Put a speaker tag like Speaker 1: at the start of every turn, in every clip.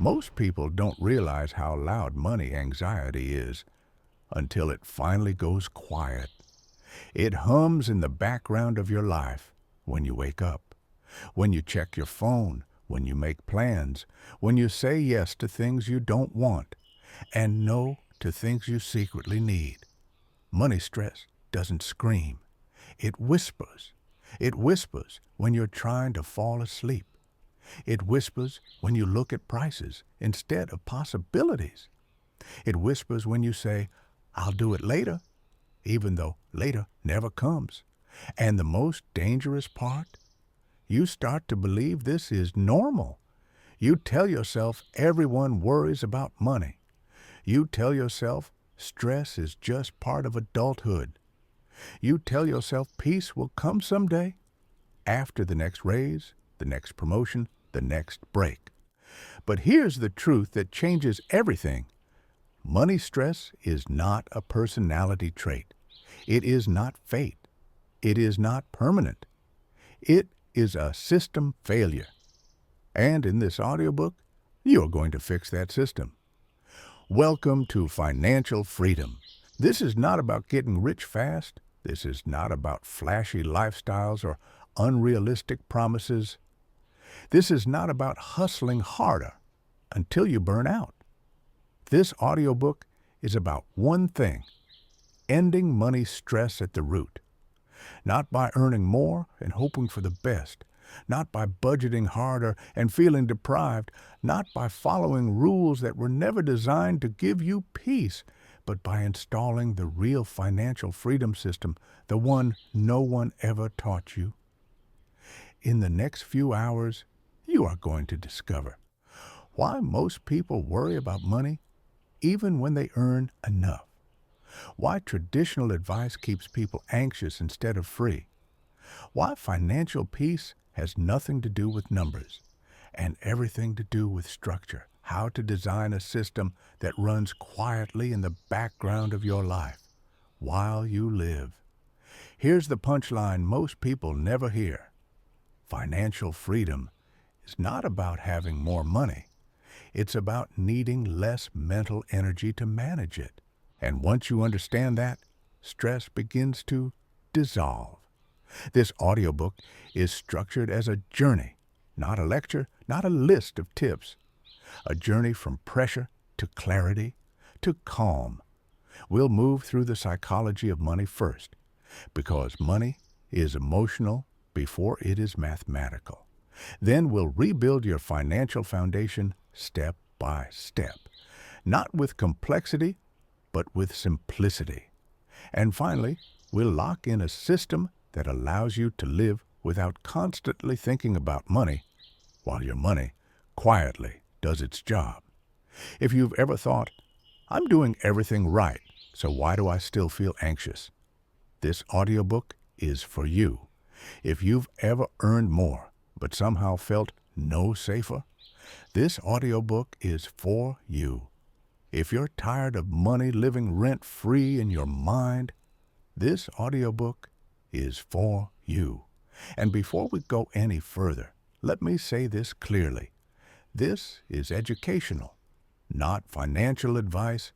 Speaker 1: Most people don't realize how loud money anxiety is until it finally goes quiet. It hums in the background of your life when you wake up, when you check your phone, when you make plans, when you say yes to things you don't want and no to things you secretly need. Money stress doesn't scream. It whispers. It whispers when you're trying to fall asleep. It whispers when you look at prices instead of possibilities. It whispers when you say, "I'll do it later," even though later never comes. And the most dangerous part? You start to believe this is normal. You tell yourself everyone worries about money. You tell yourself stress is just part of adulthood. You tell yourself peace will come someday, after the next raise, the next promotion, the next break. But here's the truth that changes everything. Money stress is not a personality trait. It is not fate. It is not permanent. It is a system failure. And in this audiobook, you're going to fix that system. Welcome to financial freedom. This is not about getting rich fast. This is not about flashy lifestyles or unrealistic promises. This is not about hustling harder until you burn out. This audiobook is about one thing: ending money stress at the root. Not by earning more and hoping for the best, not by budgeting harder and feeling deprived, not by following rules that were never designed to give you peace, but by installing the real financial freedom system, the one no one ever taught you. In the next few hours, you are going to discover why most people worry about money even when they earn enough, why traditional advice keeps people anxious instead of free, why financial peace has nothing to do with numbers and everything to do with structure, how to design a system that runs quietly in the background of your life while you live. Here's the punchline most people never hear. Financial freedom is not about having more money. It's about needing less mental energy to manage it. And once you understand that, stress begins to dissolve. This audiobook is structured as a journey, not a lecture, not a list of tips. A journey from pressure to clarity to calm. We'll move through the psychology of money first, because money is emotional before it is mathematical. Then we'll rebuild your financial foundation step by step, not with complexity, but with simplicity. And finally, we'll lock in a system that allows you to live without constantly thinking about money, while your money quietly does its job. If you've ever thought, "I'm doing everything right, so why do I still feel anxious?" This audiobook is for you. If you've ever earned more, but somehow felt no safer, this audiobook is for you. If you're tired of money living rent-free in your mind, this audiobook is for you. And before we go any further, let me say this clearly. This is educational, not financial advice,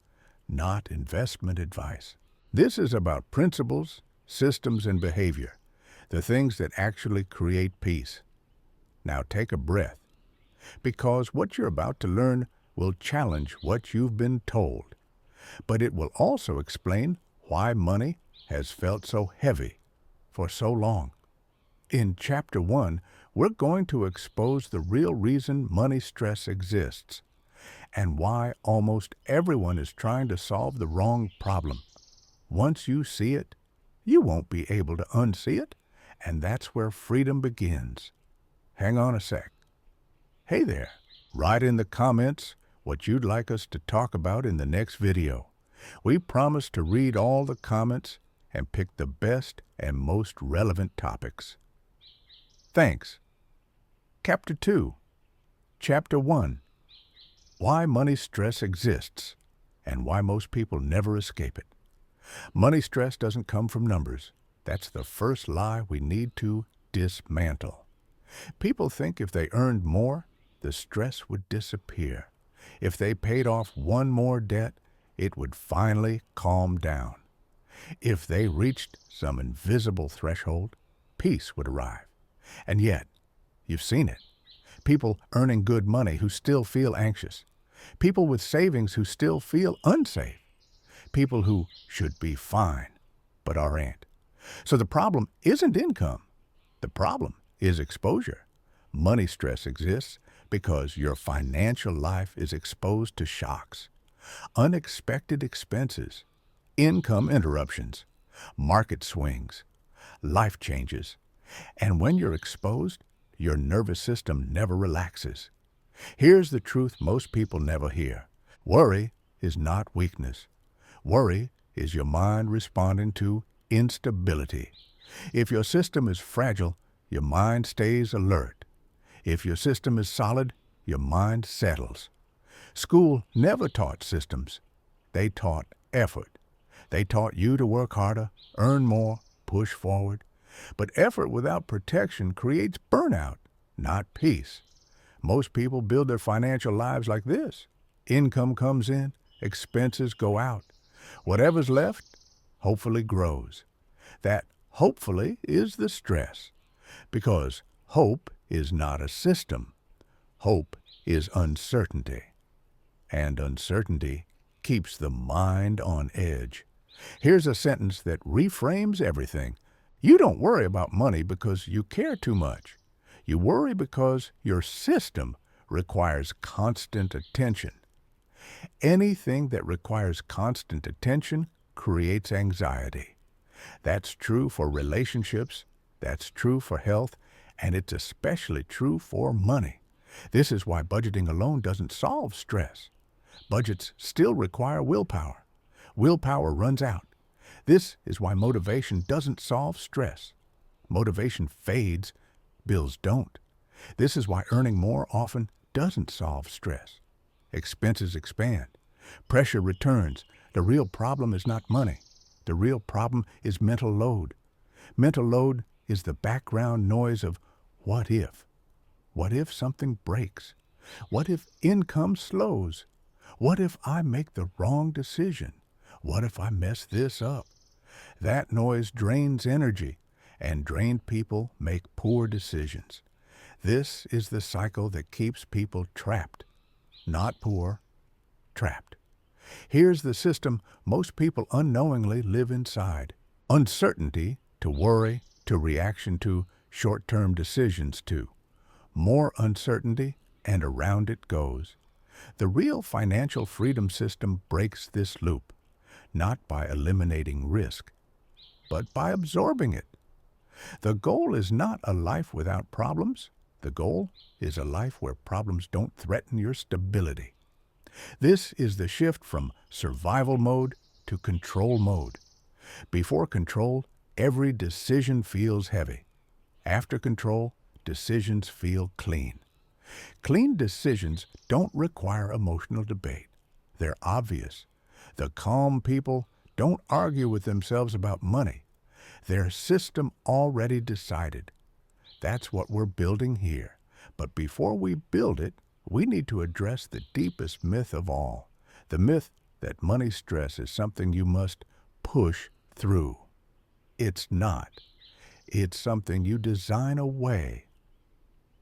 Speaker 1: not investment advice. This is about principles, systems, and behavior, the things that actually create peace. Now take a breath, because what you're about to learn will challenge what you've been told, but it will also explain why money has felt so heavy for so long. In Chapter 1, we're going to expose the real reason money stress exists and why almost everyone is trying to solve the wrong problem. Once you see it, you won't be able to unsee it, and that's where freedom begins. Hang on a sec. Hey there, write in the comments what you'd like us to talk about in the next video. We promise to read all the comments and pick the best and most relevant topics. Thanks. Chapter 2. Chapter 1. Why money stress exists and why most people never escape it. Money stress doesn't come from numbers. That's the first lie we need to dismantle. People think if they earned more, the stress would disappear. If they paid off one more debt, it would finally calm down. If they reached some invisible threshold, peace would arrive. And yet, you've seen it. People earning good money who still feel anxious. People with savings who still feel unsafe. People who should be fine, but aren't. So the problem isn't income. The problem is exposure. Money stress exists because your financial life is exposed to shocks, unexpected expenses, income interruptions, market swings, life changes. And when you're exposed, your nervous system never relaxes. Here's the truth most people never hear. Worry is not weakness. Worry is your mind responding to instability. If your system is fragile, your mind stays alert. If your system is solid, your mind settles. School never taught systems. They taught effort. They taught you to work harder, earn more, push forward. But effort without protection creates burnout, not peace. Most people build their financial lives like this. Income comes in, expenses go out. Whatever's left, hopefully grows. That hopefully is the stress. Because hope is not a system. Hope is uncertainty. And uncertainty keeps the mind on edge. Here's a sentence that reframes everything. You don't worry about money because you care too much. You worry because your system requires constant attention. Anything that requires constant attention creates anxiety. That's true for relationships, that's true for health, and it's especially true for money. This is why budgeting alone doesn't solve stress. Budgets still require willpower. Willpower runs out. This is why motivation doesn't solve stress. Motivation fades, bills don't. This is why earning more often doesn't solve stress. Expenses expand. Pressure returns. The real problem is not money. The real problem is mental load. Mental load is the background noise of what if? What if something breaks? What if income slows? What if I make the wrong decision? What if I mess this up? That noise drains energy, and drained people make poor decisions. This is the cycle that keeps people trapped. Not poor, trapped. Here's the system most people unknowingly live inside. Uncertainty to worry to reaction to short-term decisions to. More uncertainty and around it goes. The real financial freedom system breaks this loop, not by eliminating risk, but by absorbing it. The goal is not a life without problems. The goal is a life where problems don't threaten your stability. This is the shift from survival mode to control mode. Before control, every decision feels heavy. After control, decisions feel clean. Clean decisions don't require emotional debate. They're obvious. The calm people don't argue with themselves about money. Their system already decided. That's what we're building here. But before we build it, we need to address the deepest myth of all, the myth that money stress is something you must push through. It's not. It's something you design away.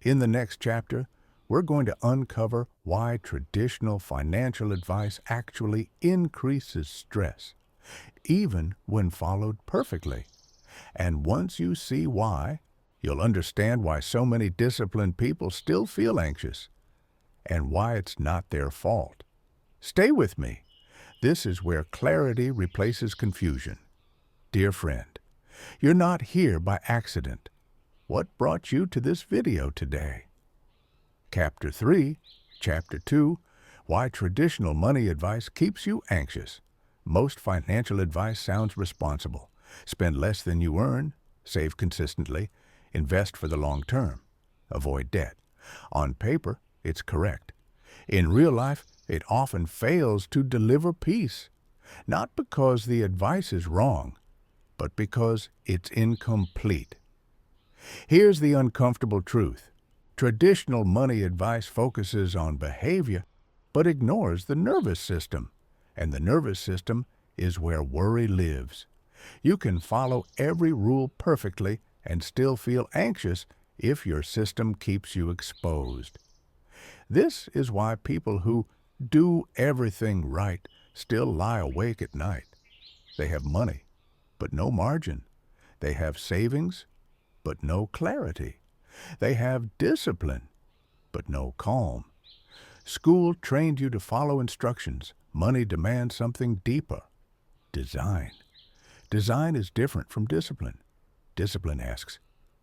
Speaker 1: In the next chapter, we're going to uncover why traditional financial advice actually increases stress, even when followed perfectly. And once you see why, you'll understand why so many disciplined people still feel anxious, and why it's not their fault. Stay with me. This is where clarity replaces confusion. Dear friend, you're not here by accident. What brought you to this video today? Chapter 3, Chapter 2, Why Traditional Money Advice Keeps You Anxious. Most financial advice sounds responsible. Spend less than you earn, save consistently, invest for the long term, avoid debt. On paper, it's correct. In real life, it often fails to deliver peace, not because the advice is wrong, but because it's incomplete. Here's the uncomfortable truth. Traditional money advice focuses on behavior, but ignores the nervous system. And the nervous system is where worry lives. You can follow every rule perfectly and still feel anxious if your system keeps you exposed. This is why people who do everything right still lie awake at night. They have money, but no margin. They have savings, but no clarity. They have discipline, but no calm. School trained you to follow instructions. Money demands something deeper. Design. Design is different from discipline. Discipline asks,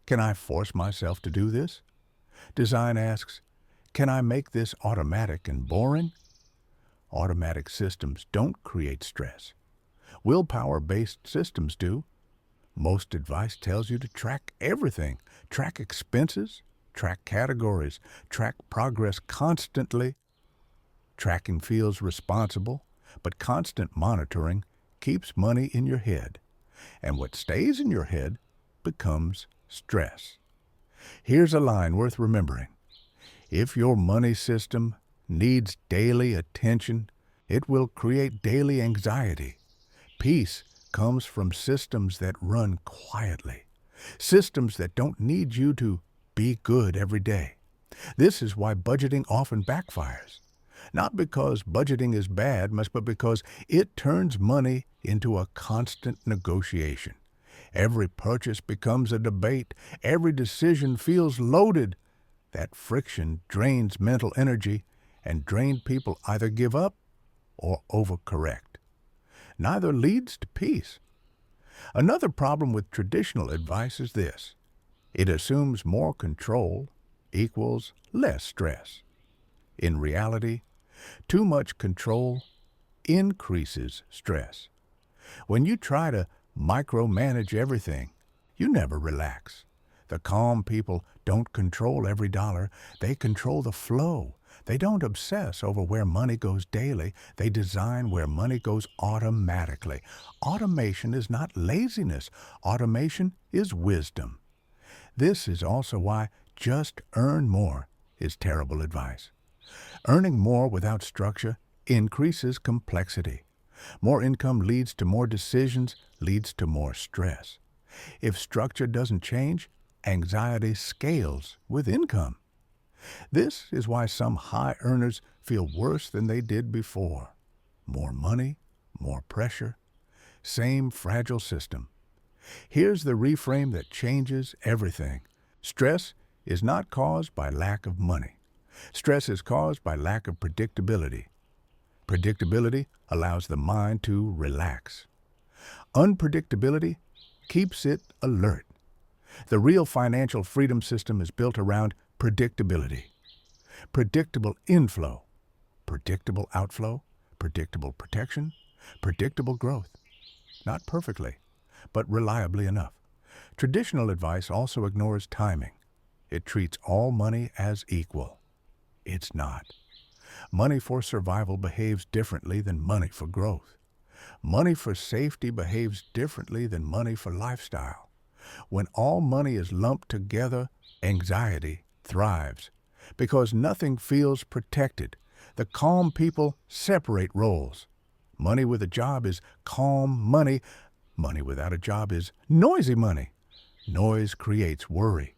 Speaker 1: can I force myself to do this? Design asks, can I make this automatic and boring? Automatic systems don't create stress. Willpower-based systems do. Most advice tells you to track everything. Track expenses, track categories, track progress constantly. Tracking feels responsible, but constant monitoring keeps money in your head. And what stays in your head becomes stress. Here's a line worth remembering. If your money system needs daily attention, it will create daily anxiety. Peace comes from systems that run quietly, systems that don't need you to be good every day. This is why budgeting often backfires. Not because budgeting is bad, but because it turns money into a constant negotiation. Every purchase becomes a debate. Every decision feels loaded. That friction drains mental energy, and drained people either give up or overcorrect. Neither leads to peace. Another problem with traditional advice is this. It assumes more control equals less stress. In reality, too much control increases stress. When you try to micromanage everything, you never relax. The calm people don't control every dollar. They control the flow. They don't obsess over where money goes daily. They design where money goes automatically. Automation is not laziness. Automation is wisdom. This is also why just earn more is terrible advice. Earning more without structure increases complexity. More income leads to more decisions, leads to more stress. If structure doesn't change, anxiety scales with income. This is why some high earners feel worse than they did before. More money, more pressure, same fragile system. Here's the reframe that changes everything. Stress is not caused by lack of money. Stress is caused by lack of predictability. Predictability allows the mind to relax. Unpredictability keeps it alert. The real financial freedom system is built around predictability. Predictable inflow, predictable outflow, predictable protection, predictable growth. Not perfectly, but reliably enough. Traditional advice also ignores timing. It treats all money as equal. It's not. Money for survival behaves differently than money for growth. Money for safety behaves differently than money for lifestyle. When all money is lumped together, anxiety thrives because nothing feels protected. The calm people separate roles. Money with a job is calm money. Money without a job is noisy money. Noise creates worry.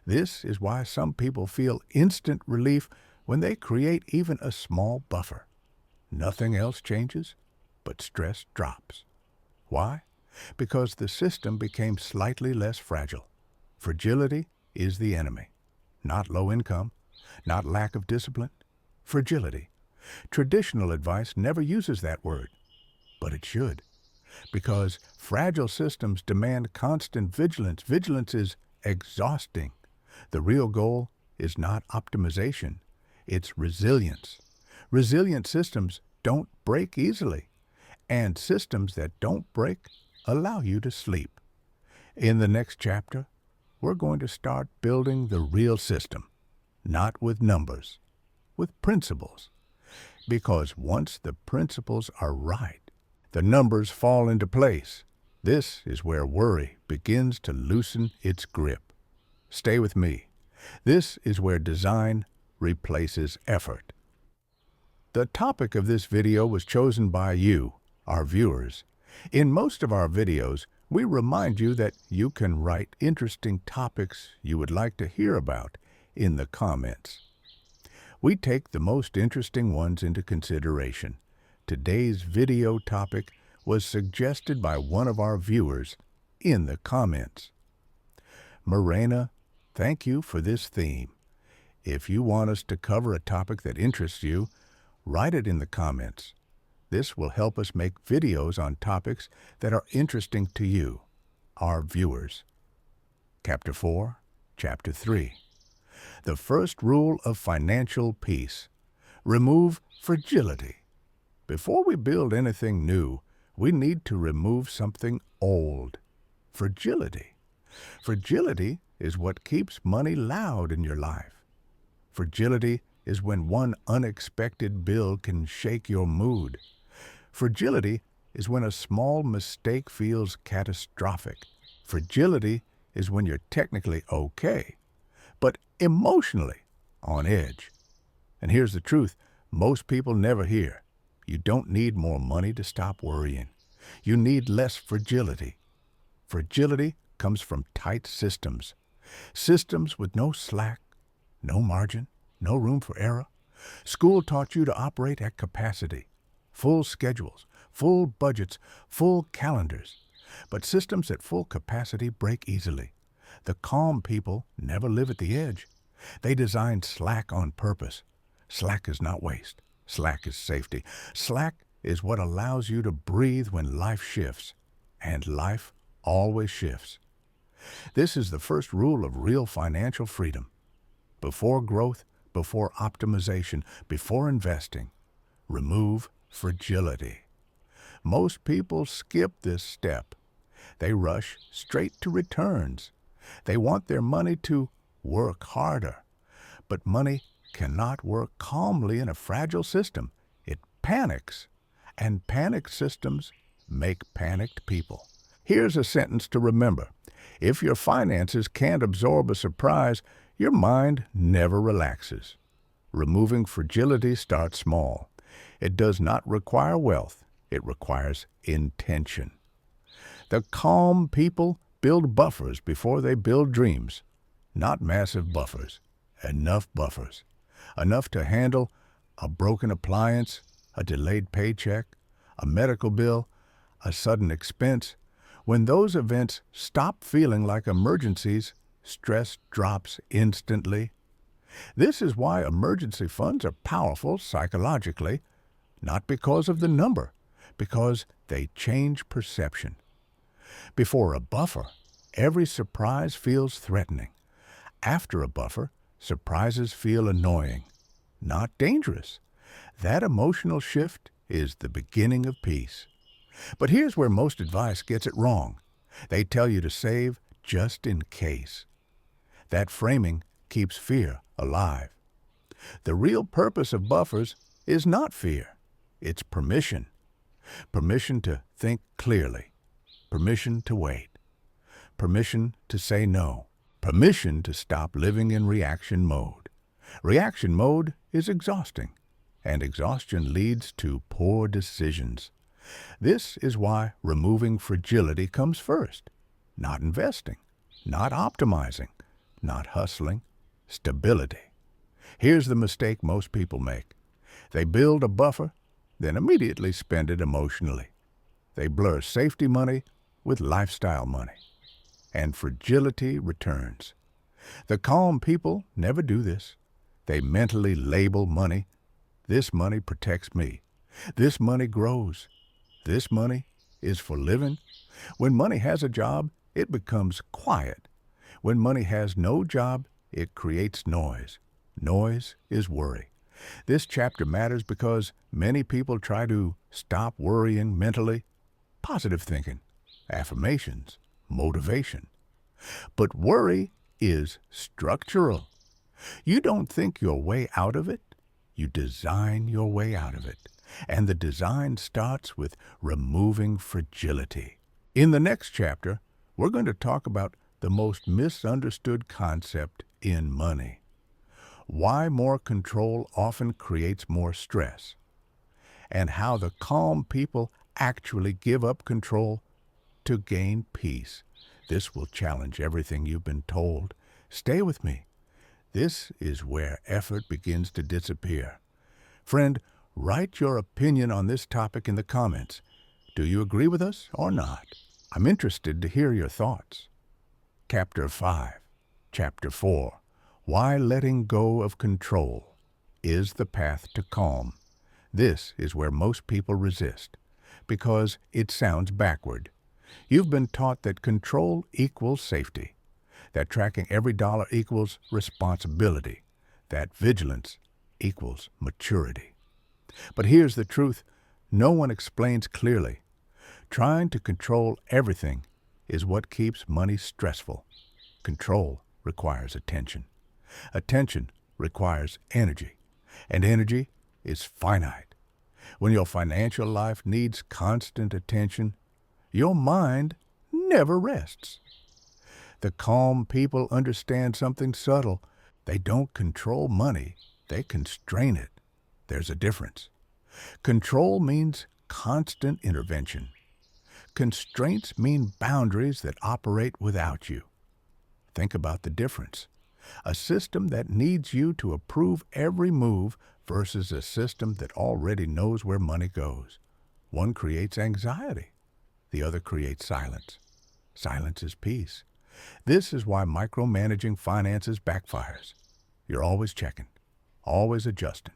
Speaker 1: This is why some people feel instant relief when they create even a small buffer. Nothing else changes, but stress drops. Why? Because the system became slightly less fragile. Fragility is the enemy. Not low income, not lack of discipline. Fragility. Traditional advice never uses that word, but it should. Because fragile systems demand constant vigilance. Vigilance is exhausting. The real goal is not optimization, it's resilience. Resilient systems don't break easily, and systems that don't break allow you to sleep. In the next chapter, we're going to start building the real system, not with numbers, with principles. Because once the principles are right, the numbers fall into place. This is where worry begins to loosen its grip. Stay with me. This is where design replaces effort. The topic of this video was chosen by you, our viewers. In most of our videos, we remind you that you can write interesting topics you would like to hear about in the comments. We take the most interesting ones into consideration. Today's video topic was suggested by one of our viewers in the comments. Morena, thank you for this theme. If you want us to cover a topic that interests you, write it in the comments. This will help us make videos on topics that are interesting to you, our viewers. Chapter 4, Chapter 3. The first rule of financial peace. Remove fragility. Before we build anything new, we need to remove something old. Fragility. Fragility is what keeps money loud in your life. Fragility is when one unexpected bill can shake your mood. Fragility is when a small mistake feels catastrophic. Fragility is when you're technically okay, but emotionally on edge. And here's the truth most people never hear. You don't need more money to stop worrying. You need less fragility. Fragility comes from tight systems. Systems with no slack, no margin, no room for error. School taught you to operate at capacity. Full schedules, full budgets, full calendars. But systems at full capacity break easily. The calm people never live at the edge. They design slack on purpose. Slack is not waste. Slack is safety. Slack is what allows you to breathe when life shifts. And life always shifts. This is the first rule of real financial freedom. Before growth, before optimization, before investing, remove fragility. Most people skip this step. They rush straight to returns. They want their money to work harder. But money cannot work calmly in a fragile system. It panics. And panicked systems make panicked people. Here's a sentence to remember. If your finances can't absorb a surprise, your mind never relaxes. Removing fragility starts small. It does not require wealth. It requires intention. The calm people build buffers before they build dreams. Not massive buffers. Enough buffers. Enough to handle a broken appliance, a delayed paycheck, a medical bill, a sudden expense. When those events stop feeling like emergencies, stress drops instantly. This is why emergency funds are powerful psychologically, not because of the number, because they change perception. Before a buffer, every surprise feels threatening. After a buffer, surprises feel annoying, not dangerous. That emotional shift is the beginning of peace. But here's where most advice gets it wrong. They tell you to save just in case. That framing keeps fear alive. The real purpose of buffers is not fear. It's permission. Permission to think clearly. Permission to wait. Permission to say no. Permission to stop living in reaction mode. Reaction mode is exhausting, and exhaustion leads to poor decisions. This is why removing fragility comes first. Not investing, not optimizing, not hustling, stability. Here's the mistake most people make. They build a buffer, then immediately spend it emotionally. They blur safety money with lifestyle money, and fragility returns. The calm people never do this. They mentally label money. This money protects me. This money grows. This money is for living. When money has a job, it becomes quiet. When money has no job, it creates noise. Noise is worry. This chapter matters because many people try to stop worrying mentally. Positive thinking, affirmations, motivation. But worry is structural. You don't think your way out of it. You design your way out of it. And the design starts with removing fragility. In the next chapter, we're going to talk about the most misunderstood concept in money. Why more control often creates more stress. and how the calm people actually give up control to gain peace. This will challenge everything you've been told. Stay with me. This is where effort begins to disappear. Friend, write your opinion on this topic in the comments. Do you agree with us or not? I'm interested to hear your thoughts. Chapter 5, Chapter 4, Why Letting Go of Control is the Path to Calm. This is where most people resist, because it sounds backward. You've been taught that control equals safety, that tracking every dollar equals responsibility, that vigilance equals maturity. But here's the truth no one explains clearly. Trying to control everything is what keeps money stressful. Control requires attention. Attention requires energy, and energy is finite. When your financial life needs constant attention, your mind never rests. The calm people understand something subtle. They don't control money, they constrain it. There's a difference. Control means constant intervention. Constraints mean boundaries that operate without you. Think about the difference. A system that needs you to approve every move versus a system that already knows where money goes. One creates anxiety. The other creates silence. Silence is peace. This is why micromanaging finances backfires. You're always checking, always adjusting,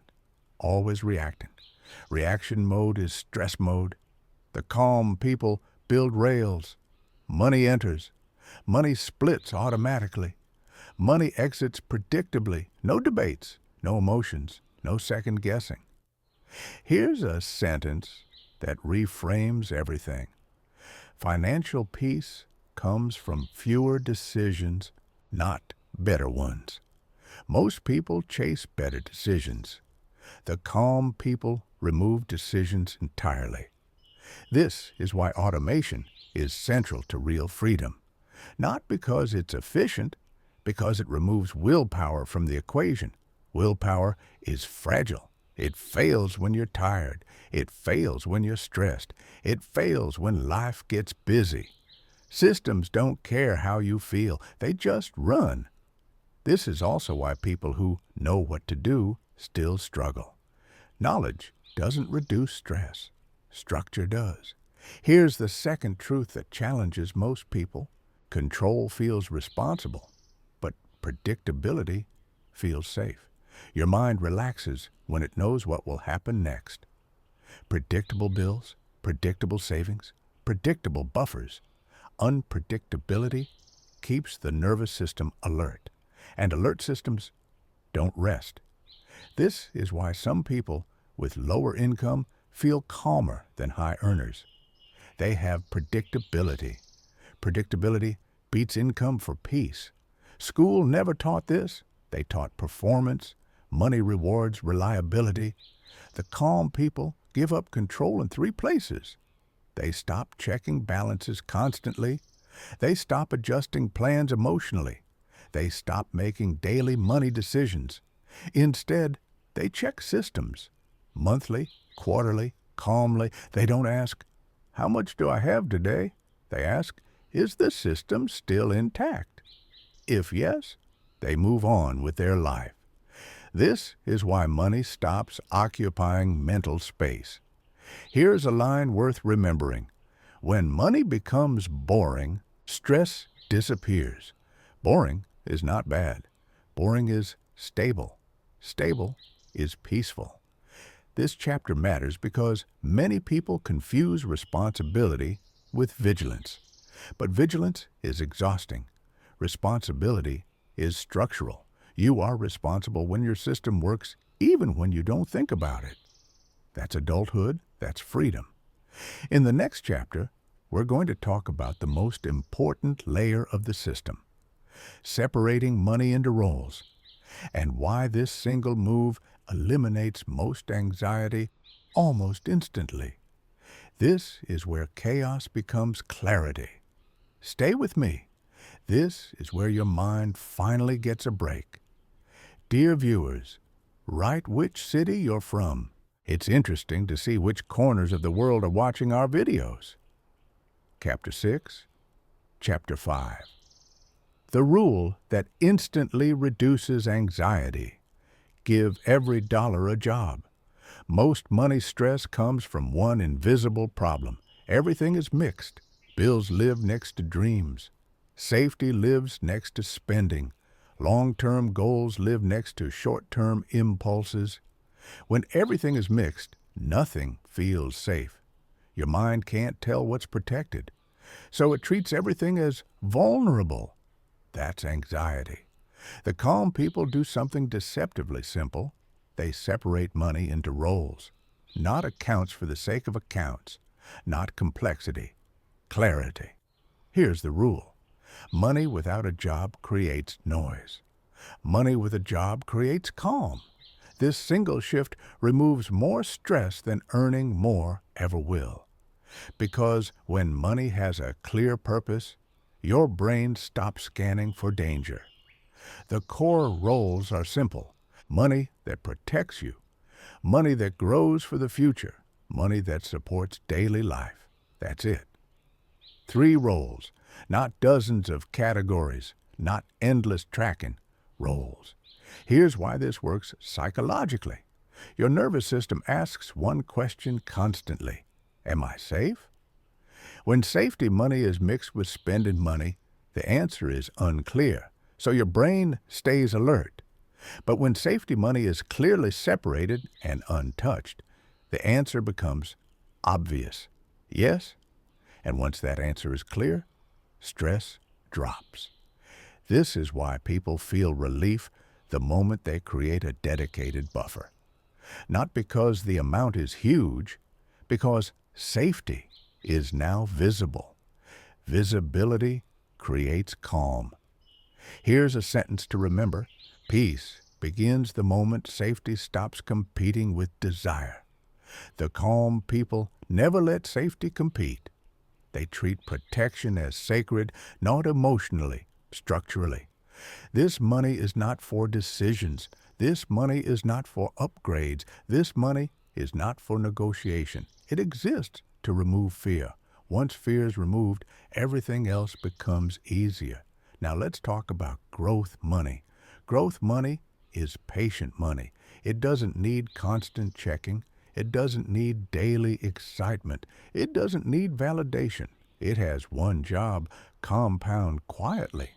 Speaker 1: always reacting. Reaction mode is stress mode. The calm people build rails. Money enters. Money splits automatically. Money exits predictably. No debates, no emotions, no second guessing. Here's a sentence that reframes everything. Financial peace comes from fewer decisions, not better ones. Most people chase better decisions. The calm people remove decisions entirely. This is why automation is central to real freedom. Not because it's efficient, because it removes willpower from the equation. Willpower is fragile. It fails when you're tired. It fails when you're stressed. It fails when life gets busy. Systems don't care how you feel. They just run. This is also why people who know what to do still struggle. Knowledge doesn't reduce stress. Structure does. Here's the second truth that challenges most people. Control feels responsible, but predictability feels safe. Your mind relaxes when it knows what will happen next. Predictable bills, predictable savings, predictable buffers. Unpredictability keeps the nervous system alert, and alert systems don't rest. This is why some people with lower income feel calmer than high earners. They have predictability. Predictability beats income for peace. School never taught this. They taught performance. Money rewards reliability. The calm people give up control in 3 places. They stop checking balances constantly. They stop adjusting plans emotionally. They stop making daily money decisions. Instead, they check systems. Monthly, quarterly, calmly. They don't ask, "How much do I have today?" They ask, "Is the system still intact?" If yes, they move on with their life. This is why money stops occupying mental space. Here's a line worth remembering. When money becomes boring, stress disappears. Boring is not bad. Boring is stable. Stable is peaceful. This chapter matters because many people confuse responsibility with vigilance. But vigilance is exhausting. Responsibility is structural. You are responsible when your system works, even when you don't think about it. That's adulthood. That's freedom. In the next chapter, we're going to talk about the most important layer of the system, separating money into roles, and why this single move eliminates most anxiety almost instantly. This is where chaos becomes clarity. Stay with me. This is where your mind finally gets a break. Dear viewers, write which city you're from. It's interesting to see which corners of the world are watching our videos. Chapter 6, Chapter 5. The rule that instantly reduces anxiety. Give every dollar a job. Most money stress comes from one invisible problem. Everything is mixed. Bills live next to dreams. Safety lives next to spending. Long-term goals live next to short-term impulses. When everything is mixed, nothing feels safe. Your mind can't tell what's protected, so it treats everything as vulnerable. That's anxiety. The calm people do something deceptively simple. They separate money into roles, not accounts for the sake of accounts, not complexity, clarity. Here's the rule. Money without a job creates noise. Money with a job creates calm. This single shift removes more stress than earning more ever will. Because when money has a clear purpose, your brain stops scanning for danger. The core roles are simple. Money that protects you, money that grows for the future, money that supports daily life. That's it. 3 roles, not dozens of categories, not endless tracking, roles. Here's why this works psychologically. Your nervous system asks one question constantly. Am I safe? When safety money is mixed with spending money, the answer is unclear, so your brain stays alert. But when safety money is clearly separated and untouched, the answer becomes obvious. Yes? And once that answer is clear, stress drops. This is why people feel relief the moment they create a dedicated buffer. Not because the amount is huge, because safety is now visible. Visibility creates calm. Here's a sentence to remember. Peace begins the moment safety stops competing with desire. The calm people never let safety compete. They treat protection as sacred, not emotionally, structurally. This money is not for decisions. This money is not for upgrades. This money is not for negotiation. It exists to remove fear. Once fear is removed, everything else becomes easier. Now let's talk about growth money. Growth money is patient money. It doesn't need constant checking. It doesn't need daily excitement. It doesn't need validation. It has one job: compound quietly.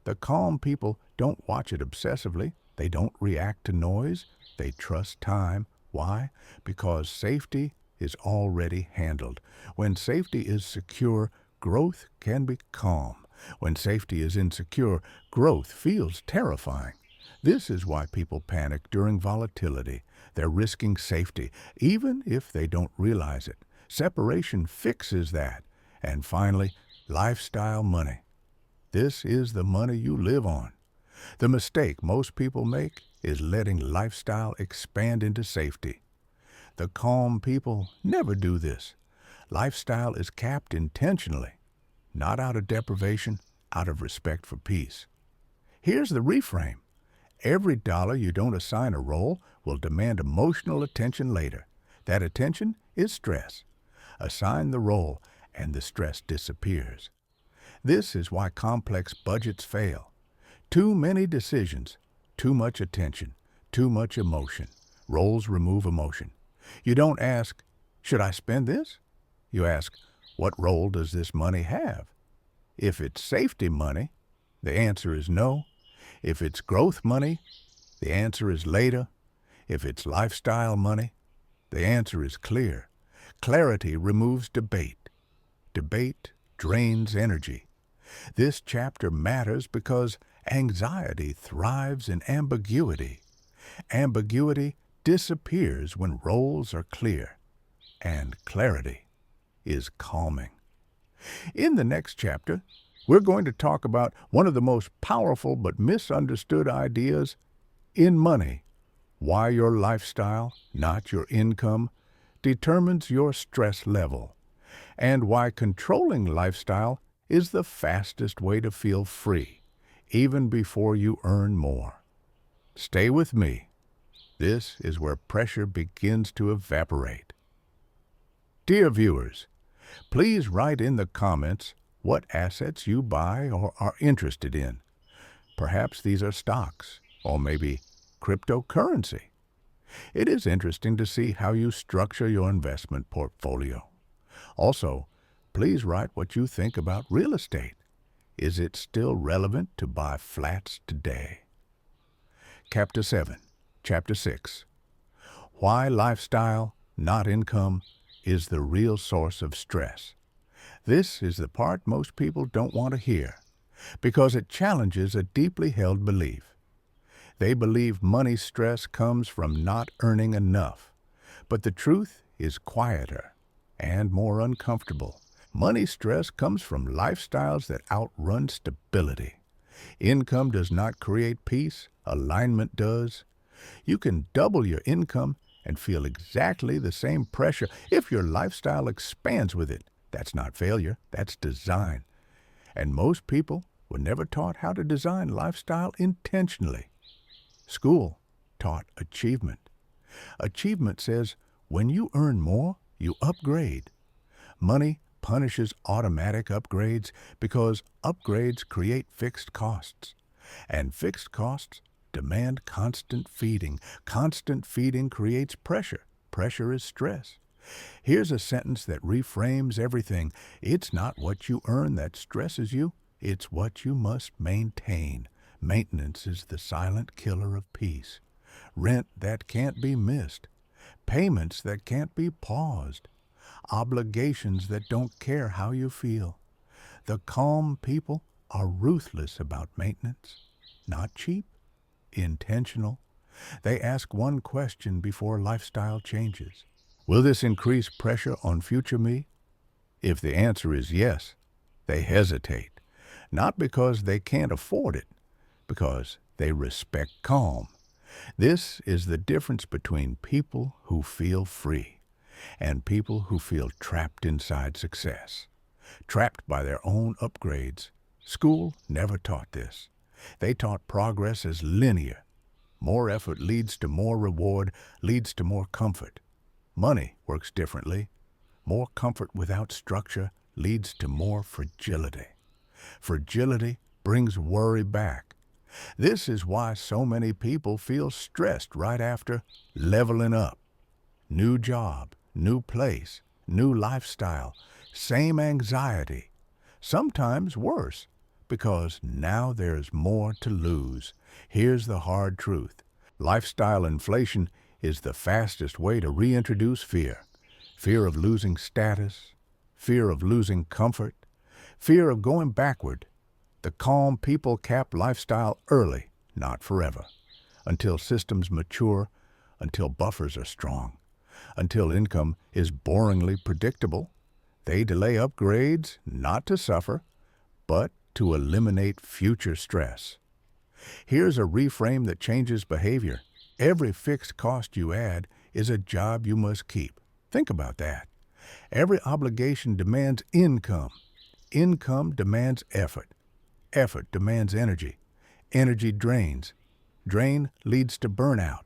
Speaker 1: The calm people don't watch it obsessively. They don't react to noise. They trust time. Why? Because safety is already handled. When safety is secure, growth can be calm. When safety is insecure, growth feels terrifying. This is why people panic during volatility. They're risking safety, even if they don't realize it. Separation fixes that. And finally, lifestyle money. This is the money you live on. The mistake most people make is letting lifestyle expand into safety. The calm people never do this. Lifestyle is capped intentionally, not out of deprivation, out of respect for peace. Here's the reframe. Every dollar you don't assign a role will demand emotional attention later. That attention is stress. Assign the role, and the stress disappears. This is why complex budgets fail. Too many decisions, too much attention, too much emotion. Roles remove emotion. You don't ask, should I spend this? You ask, what role does this money have? If it's safety money, the answer is no. If it's growth money, the answer is later. If it's lifestyle money, the answer is clear. Clarity removes debate. Debate drains energy. This chapter matters because anxiety thrives in ambiguity. Ambiguity disappears when roles are clear, and clarity is calming. In the next chapter, we're going to talk about one of the most powerful but misunderstood ideas in money: why your lifestyle, not your income, determines your stress level, and why controlling lifestyle is the fastest way to feel free, even before you earn more. Stay with me. This is where pressure begins to evaporate. Dear viewers, please write in the comments what assets you buy or are interested in. Perhaps these are stocks, or maybe cryptocurrency. It is interesting to see how you structure your investment portfolio. Also, please write what you think about real estate. Is it still relevant to buy flats today? Chapter 7, Chapter 6. Why lifestyle, not income, is the real source of stress. This is the part most people don't want to hear, because it challenges a deeply held belief. They believe money stress comes from not earning enough, but the truth is quieter and more uncomfortable. Money stress comes from lifestyles that outrun stability. Income does not create peace, alignment does. You can double your income and feel exactly the same pressure if your lifestyle expands with it. That's not failure, that's design. And most people were never taught how to design lifestyle intentionally. School taught achievement. Achievement says when you earn more, you upgrade. Money punishes automatic upgrades because upgrades create fixed costs. And fixed costs demand constant feeding. Constant feeding creates pressure. Pressure is stress. Here's a sentence that reframes everything. It's not what you earn that stresses you. It's what you must maintain. Maintenance is the silent killer of peace. Rent that can't be missed. Payments that can't be paused. Obligations that don't care how you feel. The calm people are ruthless about maintenance. Not cheap, intentional. They ask one question before lifestyle changes. Will this increase pressure on future me? If the answer is yes, they hesitate. Not because they can't afford it, because they respect calm. This is the difference between people who feel free and people who feel trapped inside success, trapped by their own upgrades. School never taught this. They taught progress as linear. More effort leads to more reward, leads to more comfort. Money works differently. More comfort without structure leads to more fragility. Fragility brings worry back. This is why so many people feel stressed right after leveling up. New job, new place, new lifestyle, same anxiety. Sometimes worse, because now there's more to lose. Here's the hard truth. Lifestyle inflation is the fastest way to reintroduce fear. Fear of losing status, fear of losing comfort, fear of going backward. The calm people cap lifestyle early, not forever, until systems mature, until buffers are strong, until income is boringly predictable. They delay upgrades not to suffer, but to eliminate future stress. Here's a reframe that changes behavior. Every fixed cost you add is a job you must keep. Think about that. Every obligation demands income. Income demands effort. Effort demands energy. Energy drains. Drain leads to burnout.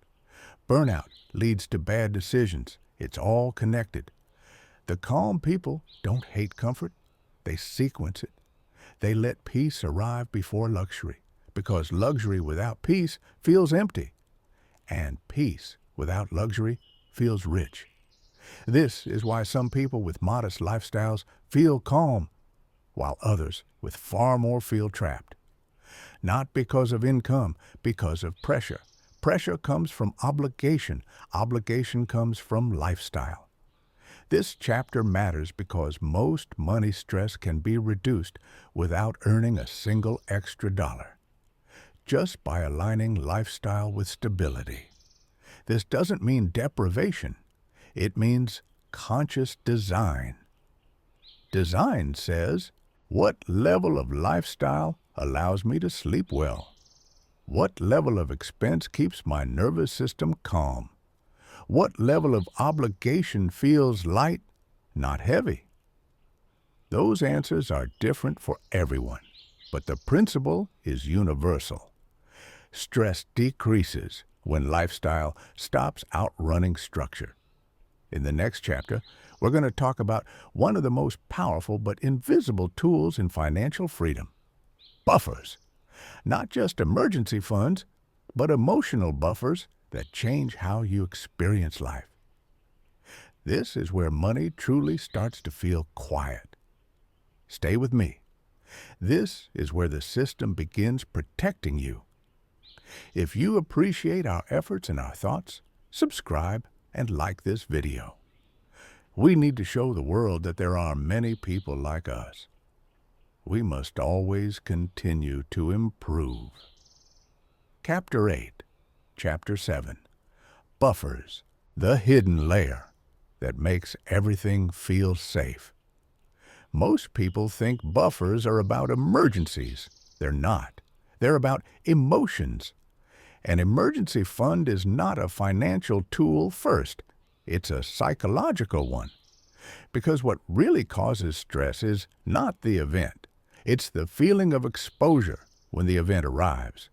Speaker 1: Burnout leads to bad decisions. It's all connected. The calm people don't hate comfort. They sequence it. They let peace arrive before luxury, because luxury without peace feels empty, and peace without luxury feels rich. This is why some people with modest lifestyles feel calm, while others with far more feel trapped. Not because of income, because of pressure. Pressure comes from obligation. Obligation comes from lifestyle. This chapter matters because most money stress can be reduced without earning a single extra dollar, just by aligning lifestyle with stability. This doesn't mean deprivation. It means conscious design. Design says, what level of lifestyle allows me to sleep well? What level of expense keeps my nervous system calm? What level of obligation feels light, not heavy? Those answers are different for everyone, but the principle is universal. Stress decreases when lifestyle stops outrunning structure. In the next chapter, we're going to talk about one of the most powerful but invisible tools in financial freedom: buffers. Not just emergency funds, but emotional buffers that change how you experience life. This is where money truly starts to feel quiet. Stay with me. This is where the system begins protecting you. If you appreciate our efforts and our thoughts, subscribe and like this video. We need to show the world that there are many people like us. We must always continue to improve. Chapter 8, Chapter 7, Buffers, the hidden layer that makes everything feel safe. Most people think buffers are about emergencies. They're not. They're about emotions. An emergency fund is not a financial tool first. It's a psychological one. Because what really causes stress is not the event. It's the feeling of exposure when the event arrives.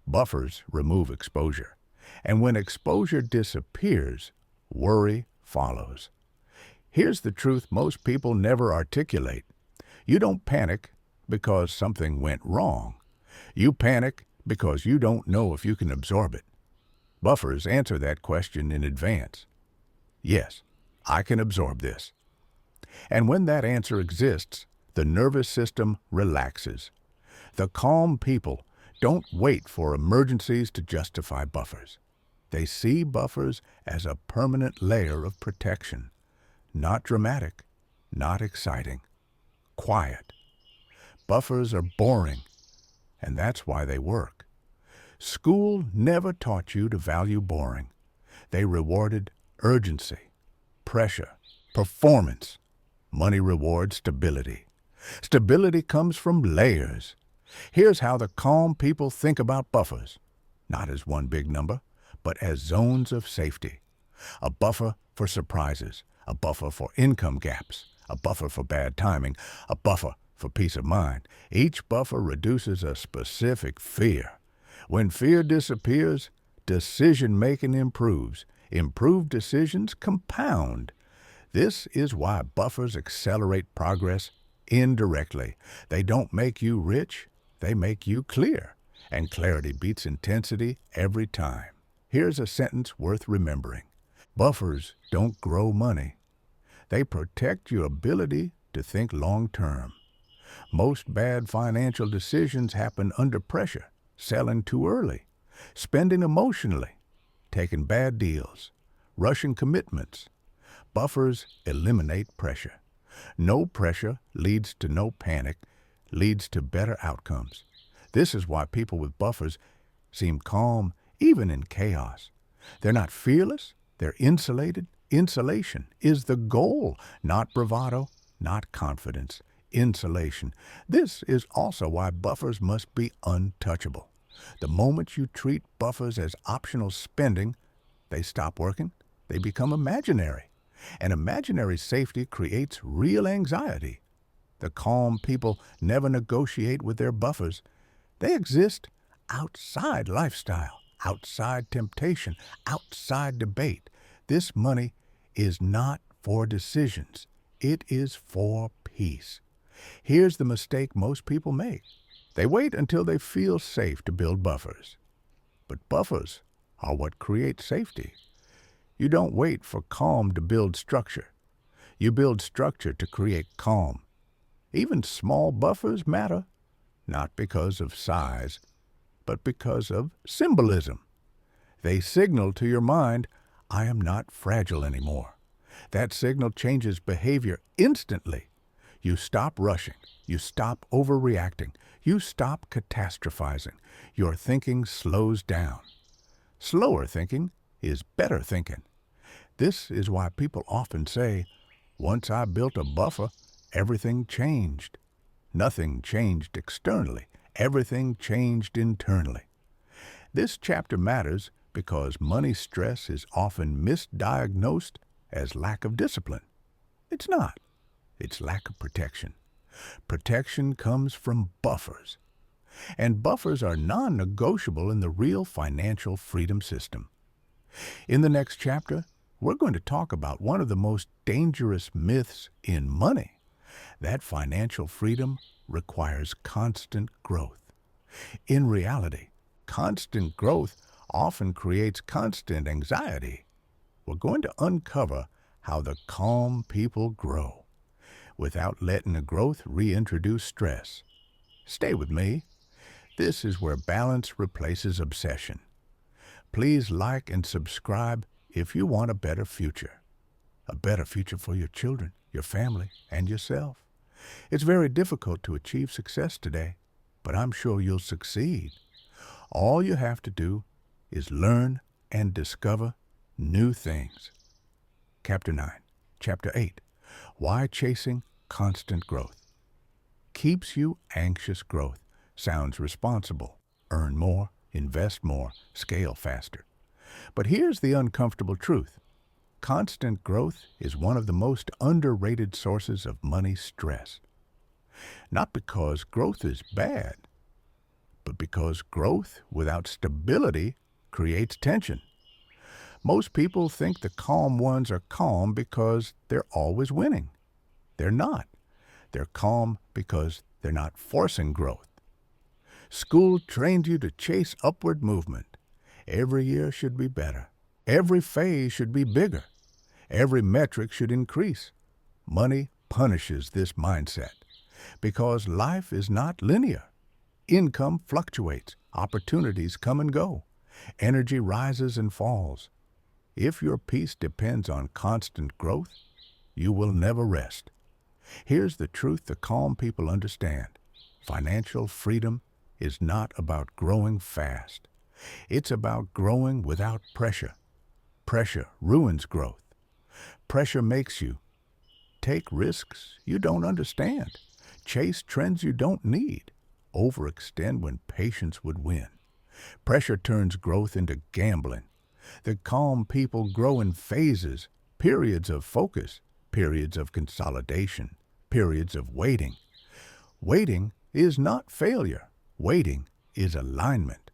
Speaker 1: Buffers remove exposure. And when exposure disappears, worry follows. Here's the truth most people never articulate. You don't panic because something went wrong. You panic because you don't know if you can absorb it. Buffers answer that question in advance. Yes, I can absorb this. And when that answer exists, the nervous system relaxes. The calm people don't wait for emergencies to justify buffers. They see buffers as a permanent layer of protection. Not dramatic, not exciting, quiet. Buffers are boring, and that's why they work. School never taught you to value boring. They rewarded urgency, pressure, performance. Money rewards stability. Stability comes from layers. Here's how the calm people think about buffers. Not as one big number, but as zones of safety. A buffer for surprises, a buffer for income gaps, a buffer for bad timing, a buffer for peace of mind. Each buffer reduces a specific fear. When fear disappears, decision-making improves. Improved decisions compound. This is why buffers accelerate progress indirectly. They don't make you rich, they make you clear. And clarity beats intensity every time. Here's a sentence worth remembering. Buffers don't grow money. They protect your ability to think long-term. Most bad financial decisions happen under pressure, selling too early, spending emotionally, taking bad deals, rushing commitments. Buffers eliminate pressure. No pressure leads to no panic, leads to better outcomes. This is why people with buffers seem calm even in chaos. They're not fearless, they're insulated. Insulation is the goal, not bravado, not confidence. Insulation. This is also why buffers must be untouchable. The moment you treat buffers as optional spending, they stop working, they become imaginary. And imaginary safety creates real anxiety. The calm people never negotiate with their buffers. They exist outside lifestyle, outside temptation, outside debate. This money is not for decisions. It is for peace. Here's the mistake most people make. They wait until they feel safe to build buffers. But buffers are what create safety. You don't wait for calm to build structure. You build structure to create calm. Even small buffers matter, not because of size, but because of symbolism. They signal to your mind, I am not fragile anymore. That signal changes behavior instantly. You stop rushing. You stop overreacting. You stop catastrophizing. Your thinking slows down. Slower thinking is better thinking. This is why people often say, once I built a buffer, everything changed. Nothing changed externally. Everything changed internally. This chapter matters because money stress is often misdiagnosed as lack of discipline. It's not. It's lack of protection. Protection comes from buffers. And buffers are non-negotiable in the real financial freedom system. In the next chapter, we're going to talk about one of the most dangerous myths in money, that financial freedom requires constant growth. In reality, constant growth often creates constant anxiety. We're going to uncover how the calm people grow without letting the growth reintroduce stress. Stay with me. This is where balance replaces obsession. Please like and subscribe if you want a better future for your children, your family, and yourself. It's very difficult to achieve success today, but I'm sure you'll succeed. All you have to do is learn and discover new things. Chapter 8, Why Chasing Constant Growth. Keeps you anxious. Growth sounds responsible. Earn more, invest more, scale faster. But here's the uncomfortable truth. Constant growth is one of the most underrated sources of money stress. Not because growth is bad, but because growth without stability creates tension. Most people think the calm ones are calm because they're always winning. They're not. They're calm because they're not forcing growth. School trained you to chase upward movement. Every year should be better. Every phase should be bigger. Every metric should increase. Money punishes this mindset because life is not linear. Income fluctuates. Opportunities come and go. Energy rises and falls. If your peace depends on constant growth, you will never rest. Here's the truth the calm people understand. Financial freedom is not about growing fast. It's about growing without pressure. Pressure ruins growth. Pressure makes you take risks you don't understand, chase trends you don't need, overextend when patience would win. Pressure turns growth into gambling. The calm people grow in phases, periods of focus, periods of consolidation, periods of waiting. Waiting is not failure. Waiting is alignment.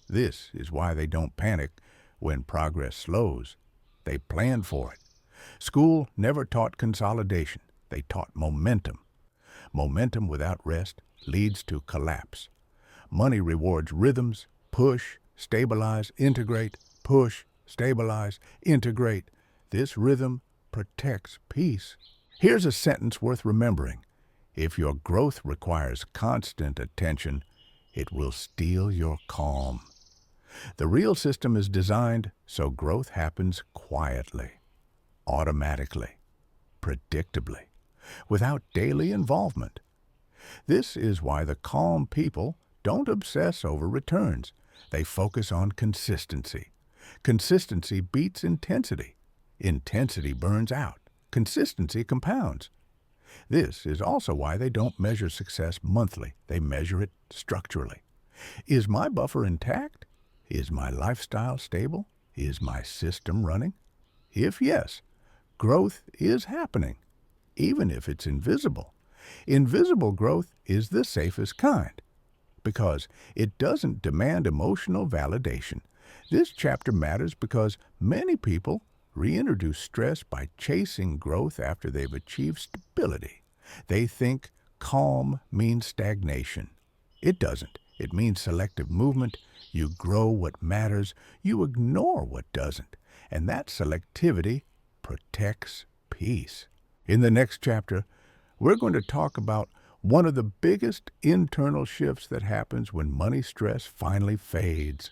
Speaker 1: This is why they don't panic when progress slows. They plan for it. School never taught consolidation. They taught momentum. Momentum without rest leads to collapse. Money rewards rhythms: push, stabilize, integrate, push, stabilize, integrate. This rhythm protects peace. Here's a sentence worth remembering. If your growth requires constant attention, it will steal your calm. The real system is designed so growth happens quietly, automatically, predictably, without daily involvement. This is why the calm people don't obsess over returns. They focus on consistency. Consistency beats intensity. Intensity burns out. Consistency compounds. This is also why they don't measure success monthly. They measure it structurally. Is my buffer intact? Is my lifestyle stable? Is my system running? If yes, growth is happening, even if it's invisible. Invisible growth is the safest kind because it doesn't demand emotional validation. This chapter matters because many people reintroduce stress by chasing growth after they've achieved stability. They think calm means stagnation. It doesn't. It means selective movement. You grow what matters, you ignore what doesn't, and that selectivity protects peace. In the next chapter, we're going to talk about one of the biggest internal shifts that happens when money stress finally fades,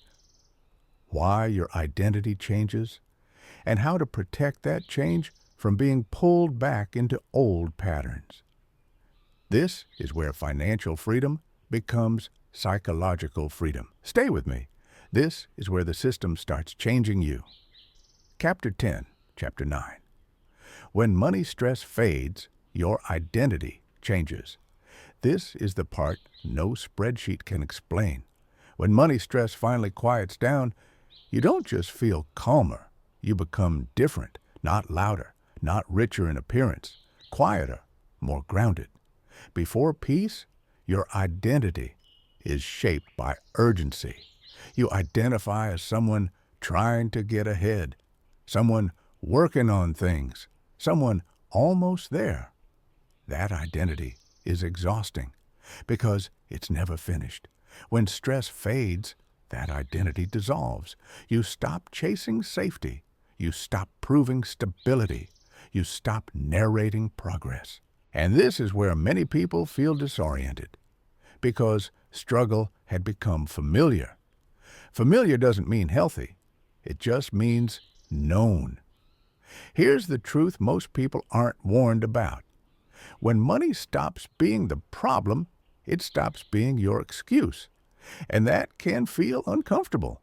Speaker 1: why your identity changes, and how to protect that change from being pulled back into old patterns. This is where financial freedom becomes psychological freedom. Stay with me. This is where the system starts changing you. Chapter 9. When money stress fades, your identity changes. This is the part no spreadsheet can explain. When money stress finally quiets down, you don't just feel calmer. You become different, not louder, not richer in appearance, quieter, more grounded. Before peace, your identity is shaped by urgency. You identify as someone trying to get ahead, someone working on things, someone almost there. That identity is exhausting because it's never finished. When stress fades, that identity dissolves. You stop chasing safety. You stop proving stability. You stop narrating progress. And this is where many people feel disoriented, because struggle had become familiar. Familiar doesn't mean healthy. It just means known. Here's the truth most people aren't warned about. When money stops being the problem, it stops being your excuse. And that can feel uncomfortable.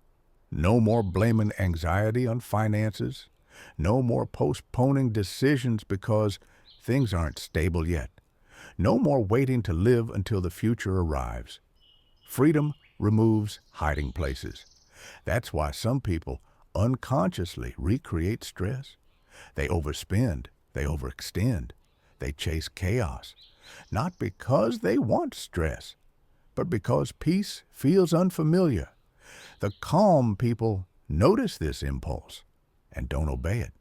Speaker 1: No more blaming anxiety on finances. No more postponing decisions because things aren't stable yet. No more waiting to live until the future arrives. Freedom removes hiding places. That's why some people unconsciously recreate stress. They overspend, they overextend, they chase chaos, not because they want stress, but because peace feels unfamiliar. The calm people notice this impulse and don't obey it.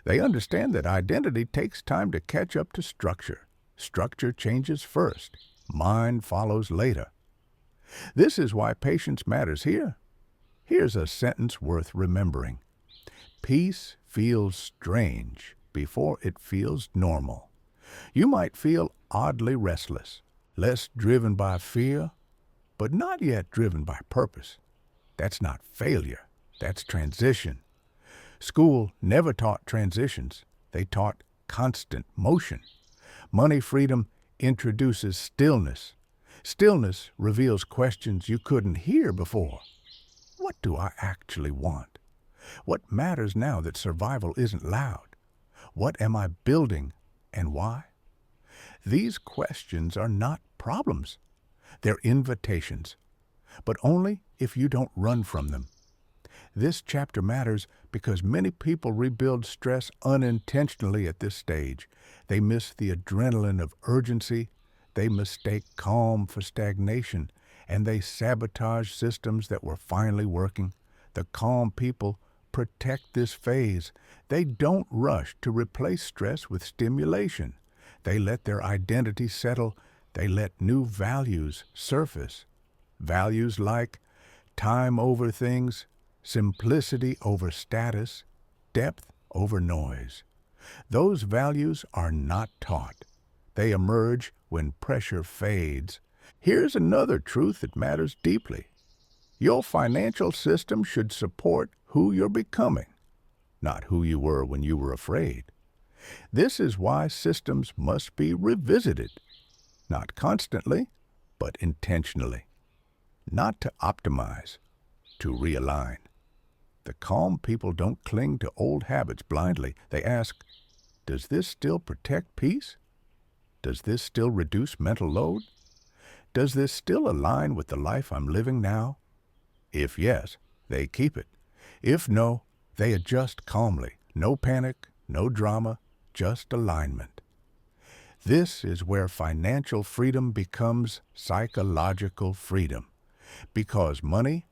Speaker 1: They understand that identity takes time to catch up to structure. Structure changes first. Mind follows later. This is why patience matters here. Here's a sentence worth remembering. Peace feels strange before it feels normal. You might feel oddly restless, less driven by fear, but not yet driven by purpose. That's not failure. That's transition. School never taught transitions. They taught constant motion. Money freedom introduces stillness. Stillness reveals questions you couldn't hear before. What do I actually want? What matters now that survival isn't loud? What am I building and why? These questions are not problems. They're invitations, but only if you don't run from them. This chapter matters because many people rebuild stress unintentionally at this stage. They miss the adrenaline of urgency, they mistake calm for stagnation, and they sabotage systems that were finally working. The calm people protect this phase. They don't rush to replace stress with stimulation. They let their identity settle. They let new values surface. Values like time over things, simplicity over status, depth over noise. Those values are not taught. They emerge when pressure fades. Here's another truth that matters deeply. Your financial system should support who you're becoming, not who you were when you were afraid. This is why systems must be revisited, not constantly, but intentionally. Not to optimize, to realign. The calm people don't cling to old habits blindly. They ask, does this still protect peace? Does this still reduce mental load? Does this still align with the life I'm living now? If yes, they keep it. If no, they adjust calmly. No panic, no drama, just alignment. This is where financial freedom becomes psychological freedom, because money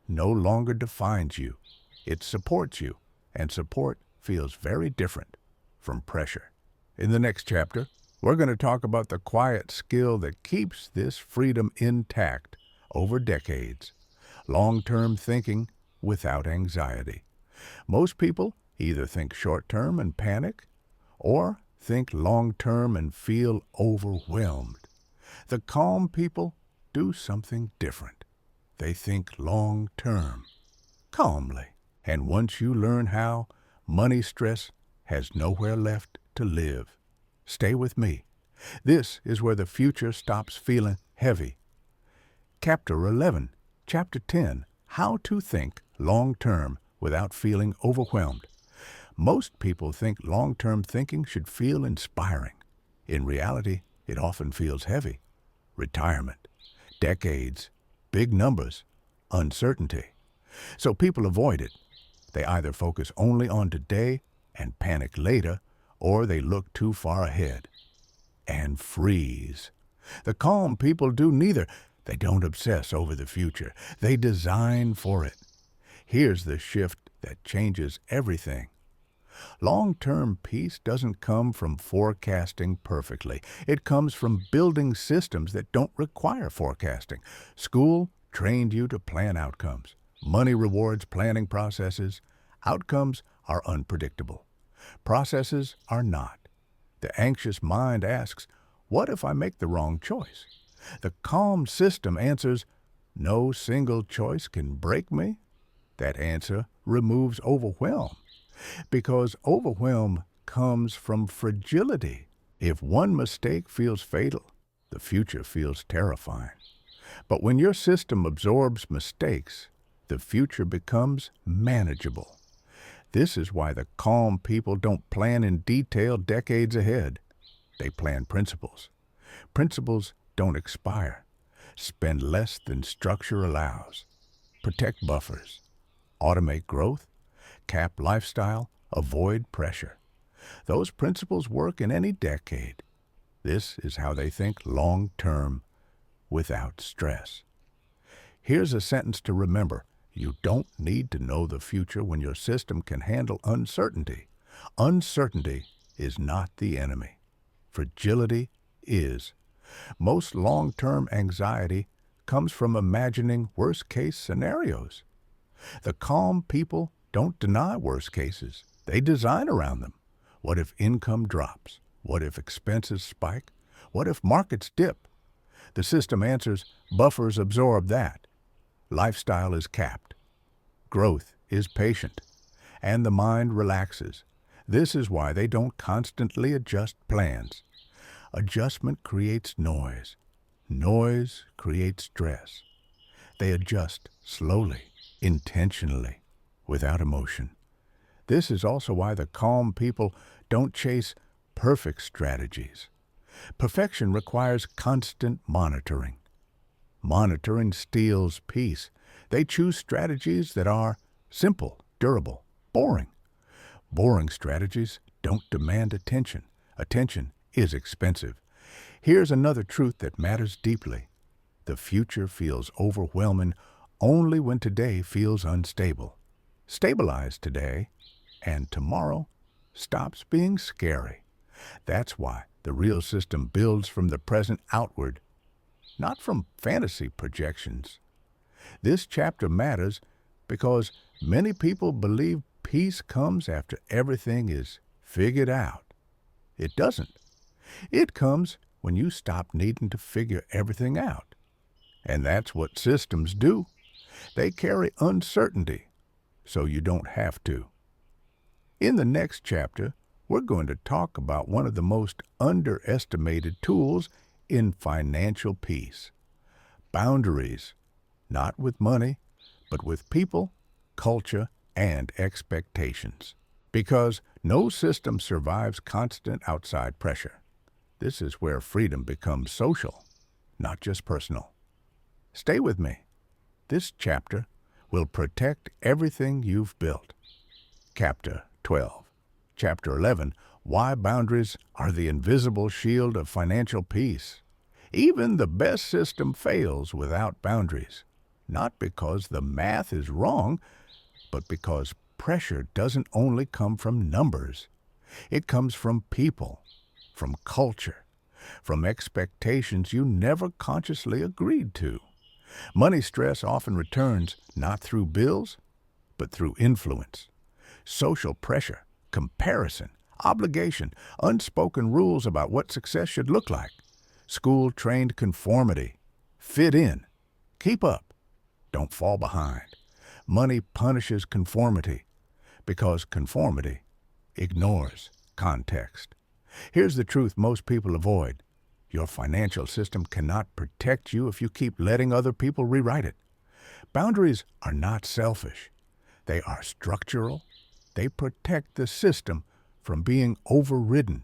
Speaker 1: no longer defines you. It supports you, and support feels very different from pressure. In the next chapter, we're going to talk about the quiet skill that keeps this freedom intact over decades. Long-term thinking without anxiety. Most people either think short-term and panic, or think long-term and feel overwhelmed. The calm people do something different. They think long-term, calmly. And once you learn how, money stress has nowhere left to live. Stay with me. This is where the future stops feeling heavy. Chapter 11, Chapter 10, How to Think Long-Term Without Feeling Overwhelmed. Most people think long-term thinking should feel inspiring. In reality, it often feels heavy. Retirement, decades, big numbers, uncertainty. So people avoid it. They either focus only on today and panic later, or they look too far ahead and freeze. The calm people do neither. They don't obsess over the future. They design for it. Here's the shift that changes everything. Long-term peace doesn't come from forecasting perfectly. It comes from building systems that don't require forecasting. School trained you to plan outcomes. Money rewards planning processes. Outcomes are unpredictable. Processes are not. The anxious mind asks, what if I make the wrong choice? The calm system answers, no single choice can break me. That answer removes overwhelm, because overwhelm comes from fragility. If one mistake feels fatal, the future feels terrifying. But when your system absorbs mistakes, the future becomes manageable. This is why the calm people don't plan in detail decades ahead. They plan principles. Principles don't expire. Spend less than structure allows. Protect buffers. Automate growth. Cap lifestyle. Avoid pressure. Those principles work in any decade. This is how they think long-term, without stress. Here's a sentence to remember. You don't need to know the future when your system can handle uncertainty. Uncertainty is not the enemy. Fragility is. Most long-term anxiety comes from imagining worst-case scenarios. The calm people don't deny worst cases. They design around them. What if income drops? What if expenses spike? What if markets dip? The system answers, buffers absorb that. Lifestyle is capped. Growth is patient. And the mind relaxes. This is why they don't constantly adjust plans. Adjustment creates noise. Noise creates stress. They adjust slowly, intentionally, without emotion. This is also why the calm people don't chase perfect strategies. Perfection requires constant monitoring. Monitoring steals peace. They choose strategies that are simple, durable, boring. Boring strategies don't demand attention. Attention is expensive. Here's another truth that matters deeply. The future feels overwhelming only when today feels unstable. Stabilize today, and tomorrow stops being scary. That's why the real system builds from the present outward, not from fantasy projections. This chapter matters because many people believe peace comes after everything is figured out. It doesn't. It comes when you stop needing to figure everything out. And that's what systems do. They carry uncertainty, so you don't have to. In the next chapter, we're going to talk about one of the most underestimated tools in financial peace. Boundaries, not with money, but with people, culture, and expectations. Because no system survives constant outside pressure. This is where freedom becomes social, not just personal. Stay with me. This chapter will protect everything you've built. Chapter 12. Chapter 11, Why Boundaries Are the Invisible Shield of Financial Peace. Even the best system fails without boundaries. Not because the math is wrong, but because pressure doesn't only come from numbers. It comes from people, from culture, from expectations you never consciously agreed to. Money stress often returns not through bills, but through influence. Social pressure, comparison, obligation, unspoken rules about what success should look like. School-trained conformity, fit in, keep up, don't fall behind. Money punishes conformity because conformity ignores context. Here's the truth most people avoid. Your financial system cannot protect you if you keep letting other people rewrite it. Boundaries are not selfish. They are structural. They protect the system from being overridden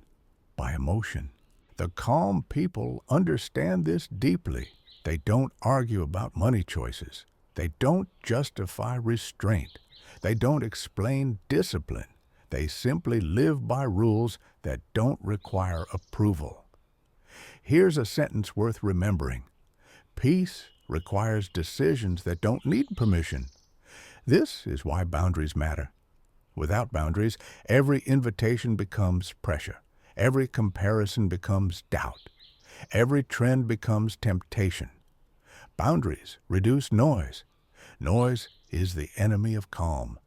Speaker 1: by emotion. The calm people understand this deeply. They don't argue about money choices. They don't justify restraint. They don't explain discipline. They simply live by rules that don't require approval. Here's a sentence worth remembering. Peace requires decisions that don't need permission. This is why boundaries matter. Without boundaries, every invitation becomes pressure. Every comparison becomes doubt. Every trend becomes temptation. Boundaries reduce noise. Noise is the enemy of calm.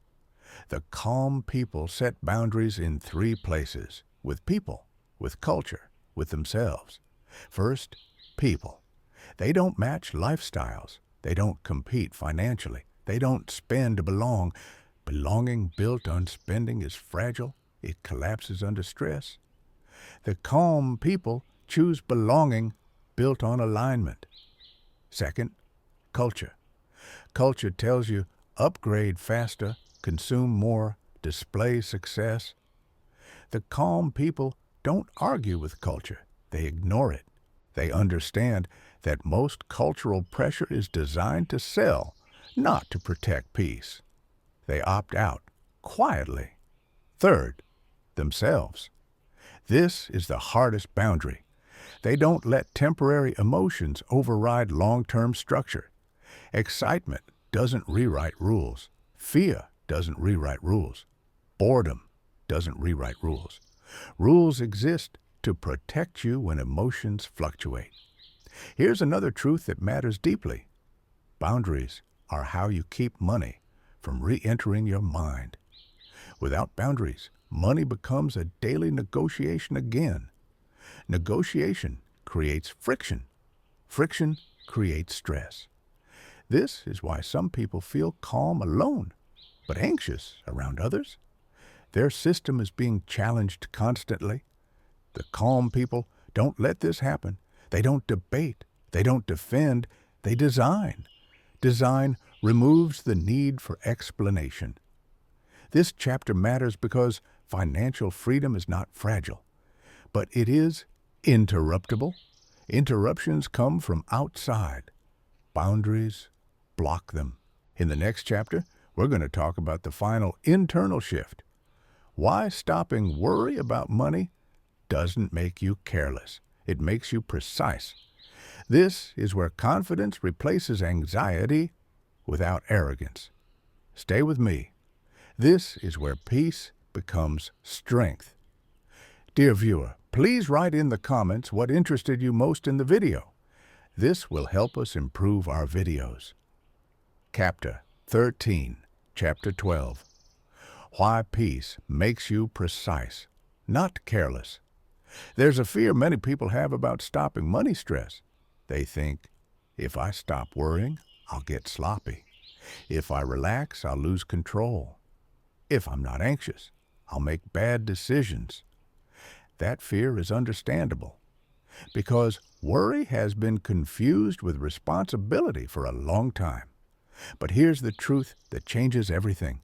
Speaker 1: The calm people set boundaries in 3 places: with people, with culture, with themselves. First, people. They don't match lifestyles. They don't compete financially. They don't spend to belong. Belonging built on spending is fragile. It collapses under stress. The calm people choose belonging built on alignment. Second, culture. Culture tells you upgrade faster, consume more, display success. The calm people don't argue with culture. They ignore it. They understand that most cultural pressure is designed to sell, not to protect peace. They opt out quietly. Third, themselves. This is the hardest boundary. They don't let temporary emotions override long-term structure. Excitement doesn't rewrite rules. Fear doesn't rewrite rules. Boredom doesn't rewrite rules. Rules exist to protect you when emotions fluctuate. Here's another truth that matters deeply. Boundaries are how you keep money from re-entering your mind. Without boundaries, money becomes a daily negotiation again. Negotiation creates friction. Friction creates stress. This is why some people feel calm alone, but anxious around others. Their system is being challenged constantly. The calm people don't let this happen. They don't debate. They don't defend. They design. Design removes the need for explanation. This chapter matters because financial freedom is not fragile, but it is interruptible. Interruptions come from outside. Boundaries block them. In the next chapter, we're going to talk about the final internal shift. Why stopping worry about money doesn't make you careless. It makes you precise. This is where confidence replaces anxiety without arrogance. Stay with me. This is where peace becomes strength. Dear viewer, please write in the comments what interested you most in the video. This will help us improve our videos. Chapter 13, Chapter 12. Why peace makes you precise, not careless. There's a fear many people have about stopping money stress. They think, if I stop worrying, I'll get sloppy. If I relax, I'll lose control. If I'm not anxious, I'll make bad decisions. That fear is understandable, because worry has been confused with responsibility for a long time. But here's the truth that changes everything.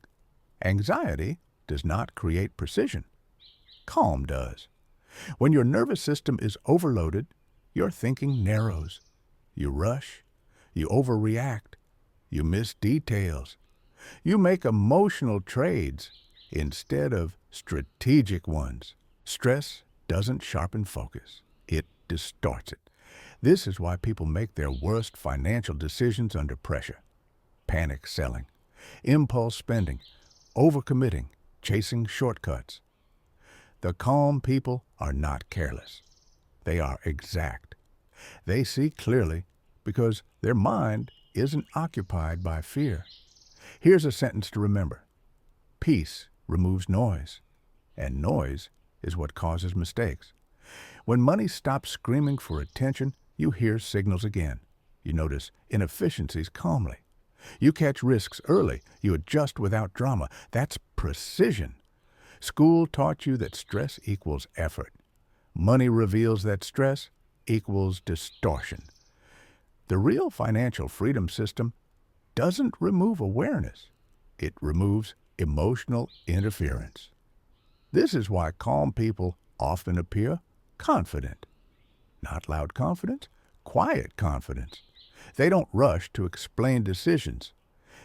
Speaker 1: Anxiety does not create precision. Calm does. When your nervous system is overloaded, your thinking narrows. You rush. You overreact. You miss details. You make emotional trades instead of strategic ones. Stress doesn't sharpen focus. It distorts it. This is why people make their worst financial decisions under pressure. Panic selling, impulse spending, overcommitting, chasing shortcuts. The calm people are not careless. They are exact. They see clearly because their mind isn't occupied by fear. Here's a sentence to remember. Peace removes noise, and noise is what causes mistakes. When money stops screaming for attention, you hear signals again. You notice inefficiencies calmly. You catch risks early. You adjust without drama. That's precision. School taught you that stress equals effort. Money reveals that stress equals distortion. The real financial freedom system doesn't remove awareness. It removes emotional interference. This is why calm people often appear confident. Not loud confidence, quiet confidence. They don't rush to explain decisions.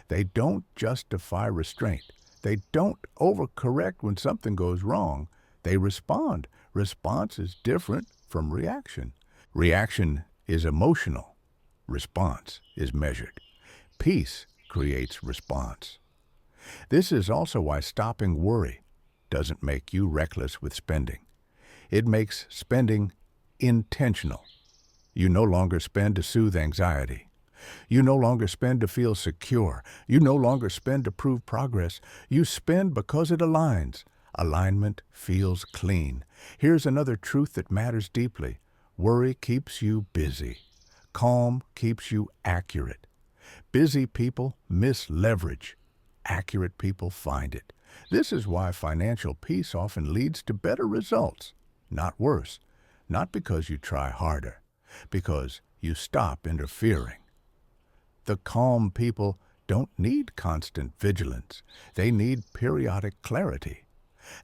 Speaker 1: They don't justify restraint. They don't overcorrect when something goes wrong. They respond. Response is different from reaction. Reaction is emotional. Response is measured. Peace creates response. This is also why stopping worry doesn't make you reckless with spending. It makes spending intentional. You no longer spend to soothe anxiety. You no longer spend to feel secure. You no longer spend to prove progress. You spend because it aligns. Alignment feels clean. Here's another truth that matters deeply. Worry keeps you busy. Calm keeps you accurate. Busy people miss leverage. Accurate people find it. This is why financial peace often leads to better results, not worse. Not because you try harder, because you stop interfering. The calm people don't need constant vigilance. They need periodic clarity.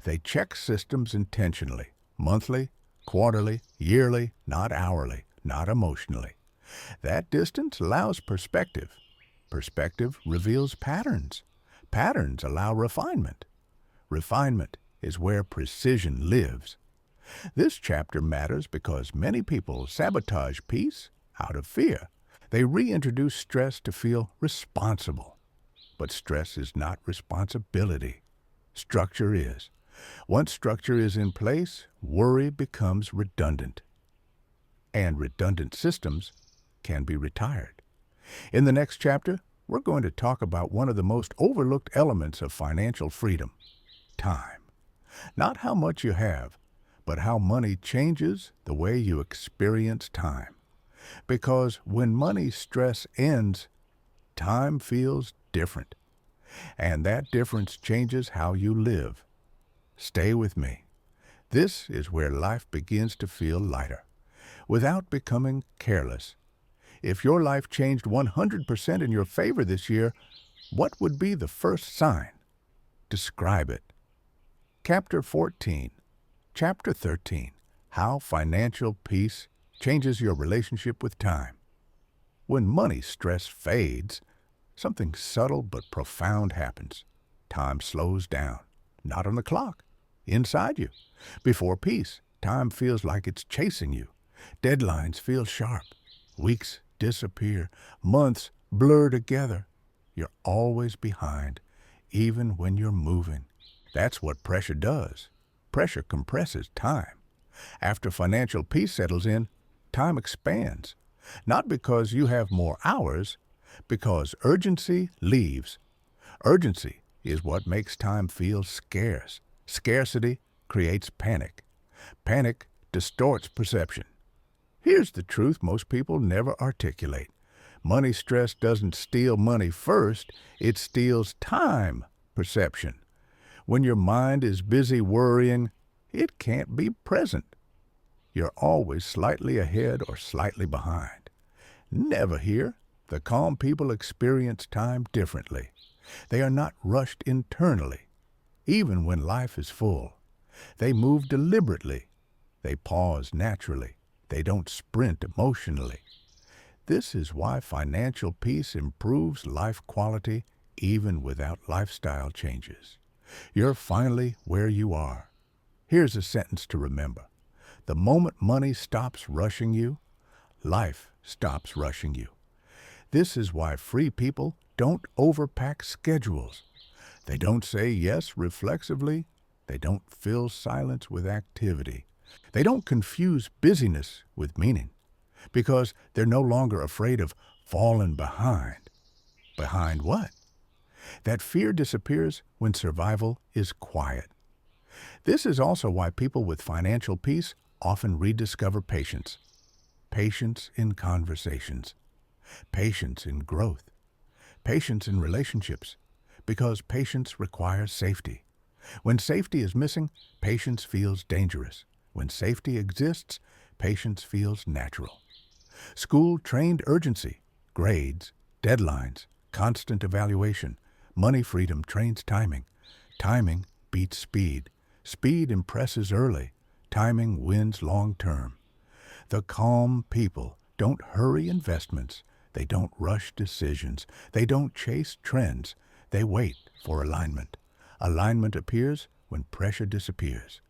Speaker 1: They check systems intentionally, monthly, quarterly, yearly, not hourly, not emotionally. That distance allows perspective. Perspective reveals patterns. Patterns allow refinement. Refinement is where precision lives. This chapter matters because many people sabotage peace out of fear. They reintroduce stress to feel responsible. But stress is not responsibility. Structure is. Once structure is in place, worry becomes redundant. And redundant systems can be retired. In the next chapter, we're going to talk about one of the most overlooked elements of financial freedom: time. Not how much you have, but how money changes the way you experience time. Because when money stress ends, time feels different. And that difference changes how you live. Stay with me. This is where life begins to feel lighter, without becoming careless. If your life changed 100% in your favor this year, what would be the first sign? Describe it. Chapter 14. Chapter 13. How financial peace changes your relationship with time. When money stress fades, something subtle but profound happens. Time slows down, not on the clock, inside you. Before peace, time feels like it's chasing you. Deadlines feel sharp. Weeks disappear. Months blur together. You're always behind, even when you're moving. That's what pressure does. Pressure compresses time. After financial peace settles in, time expands. Not because you have more hours, because urgency leaves. Urgency is what makes time feel scarce. Scarcity creates panic. Panic distorts perception. Here's the truth most people never articulate. Money stress doesn't steal money first, it steals time perception. When your mind is busy worrying, it can't be present. You're always slightly ahead or slightly behind. Never here. The calm people experience time differently. They are not rushed internally, even when life is full. They move deliberately. They pause naturally. They don't sprint emotionally. This is why financial peace improves life quality even without lifestyle changes. You're finally where you are. Here's a sentence to remember. The moment money stops rushing you, life stops rushing you. This is why free people don't overpack schedules. They don't say yes reflexively. They don't fill silence with activity. They don't confuse busyness with meaning, because they're no longer afraid of falling behind. Behind what? That fear disappears when survival is quiet. This is also why people with financial peace often rediscover patience. Patience in conversations. Patience in growth. Patience in relationships. Because patience requires safety. When safety is missing, patience feels dangerous. When safety exists, patience feels natural. School trained urgency, grades, deadlines, constant evaluation. Money freedom trains timing. Timing beats speed. Speed impresses early. Timing wins long term. The calm people don't hurry investments. They don't rush decisions. They don't chase trends. They wait for alignment. Alignment appears when pressure disappears.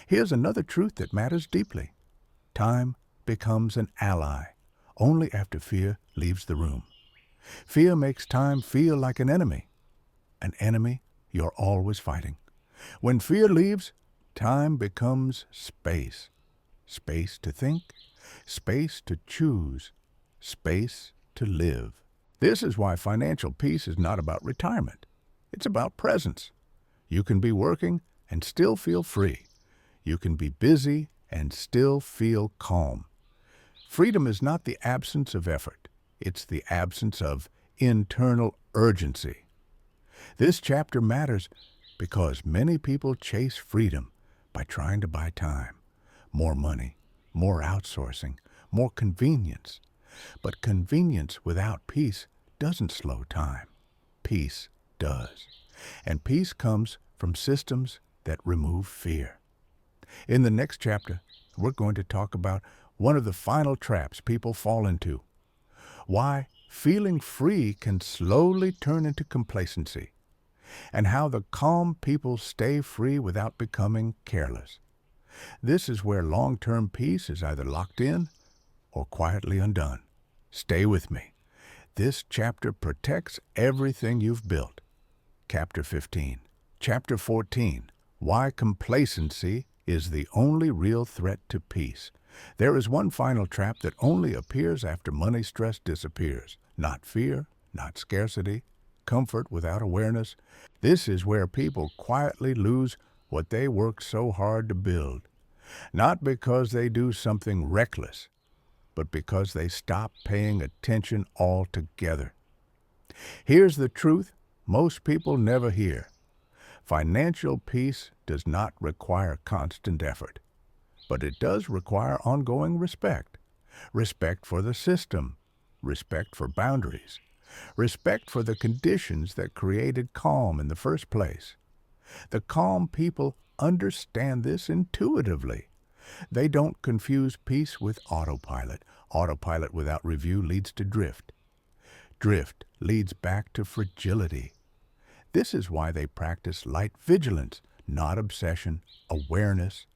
Speaker 1: Here's another truth that matters deeply. Time becomes an ally. only after fear leaves the room. Fear makes time feel like an enemy you're always fighting. When fear leaves, time becomes space. Space to think, space to choose, space to live. This is why financial peace is not about retirement. It's about presence. You can be working and still feel free. You can be busy and still feel calm. Freedom is not the absence of effort. It's the absence of internal urgency. This chapter matters because many people chase freedom by trying to buy time, more money, more outsourcing, more convenience. But convenience without peace doesn't slow time. Peace does. And peace comes from systems that remove fear. In the next chapter, we're going to talk about one of the final traps people fall into. Why feeling free can slowly turn into complacency, and how the calm people stay free without becoming careless. This is where long-term peace is either locked in or quietly undone. Stay with me. This chapter protects everything you've built. Chapter 15. Chapter 14. Why complacency is the only real threat to peace. There is one final trap that only appears after money stress disappears. Not fear, not scarcity, comfort without awareness. This is where people quietly lose what they worked so hard to build. Not because they do something reckless, but because they stop paying attention altogether. Here's the truth most people never hear. Financial peace does not require constant effort, but it does require ongoing respect. Respect for the system, respect for boundaries, respect for the conditions that created calm in the first place. The calm people understand this intuitively. They don't confuse peace with autopilot. Autopilot without review leads to drift. Drift leads back to fragility. This is why they practice light vigilance, not obsession, awareness.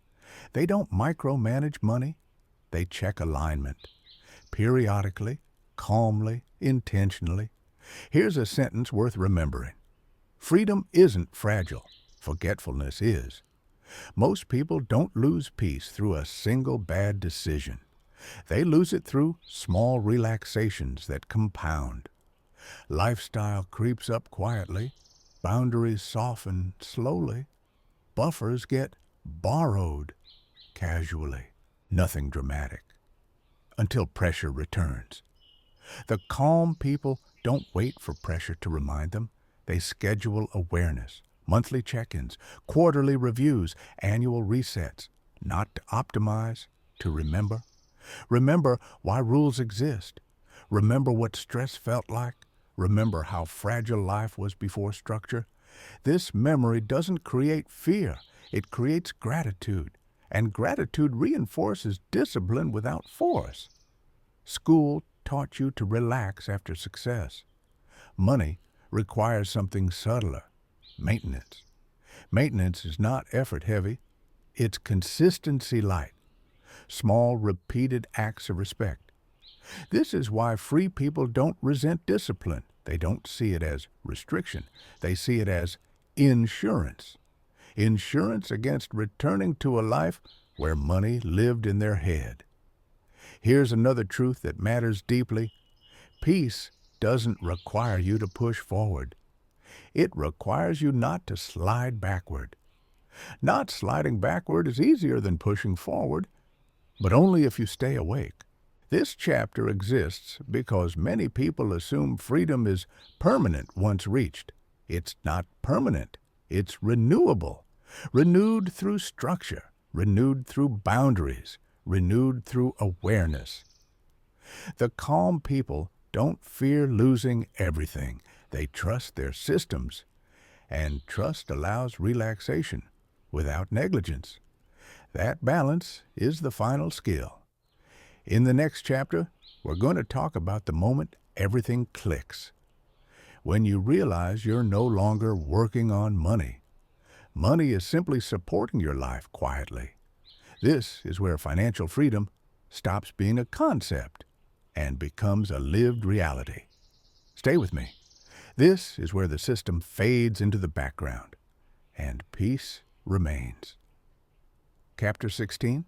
Speaker 1: They don't micromanage money. They check alignment. Periodically, calmly, intentionally. Here's a sentence worth remembering. Freedom isn't fragile. Forgetfulness is. Most people don't lose peace through a single bad decision. They lose it through small relaxations that compound. Lifestyle creeps up quietly. Boundaries soften slowly. Buffers get borrowed casually. Nothing dramatic. Until pressure returns. The calm people don't wait for pressure to remind them. They schedule awareness, monthly check-ins, quarterly reviews, annual resets, not to optimize, to remember. Remember why rules exist. Remember what stress felt like. Remember how fragile life was before structure. This memory doesn't create fear. It creates gratitude. And gratitude reinforces discipline without force. School taught you to relax after success. Money requires something subtler, maintenance. Maintenance is not effort heavy. It's consistency light. Small, repeated acts of respect. This is why free people don't resent discipline. They don't see it as restriction. They see it as insurance. Insurance against returning to a life where money lived in their head. Here's another truth that matters deeply. Peace doesn't require you to push forward. It requires you not to slide backward. Not sliding backward is easier than pushing forward, but only if you stay awake. This chapter exists because many people assume freedom is permanent once reached. It's not permanent. It's renewable. Renewed through structure, renewed through boundaries, renewed through awareness. The calm people don't fear losing everything. They trust their systems, and trust allows relaxation without negligence. That balance is the final skill. In the next chapter, we're going to talk about the moment everything clicks. When you realize you're no longer working on money. Money is simply supporting your life quietly. This is where financial freedom stops being a concept and becomes a lived reality. Stay with me. This is where the system fades into the background and peace remains. Chapter 16,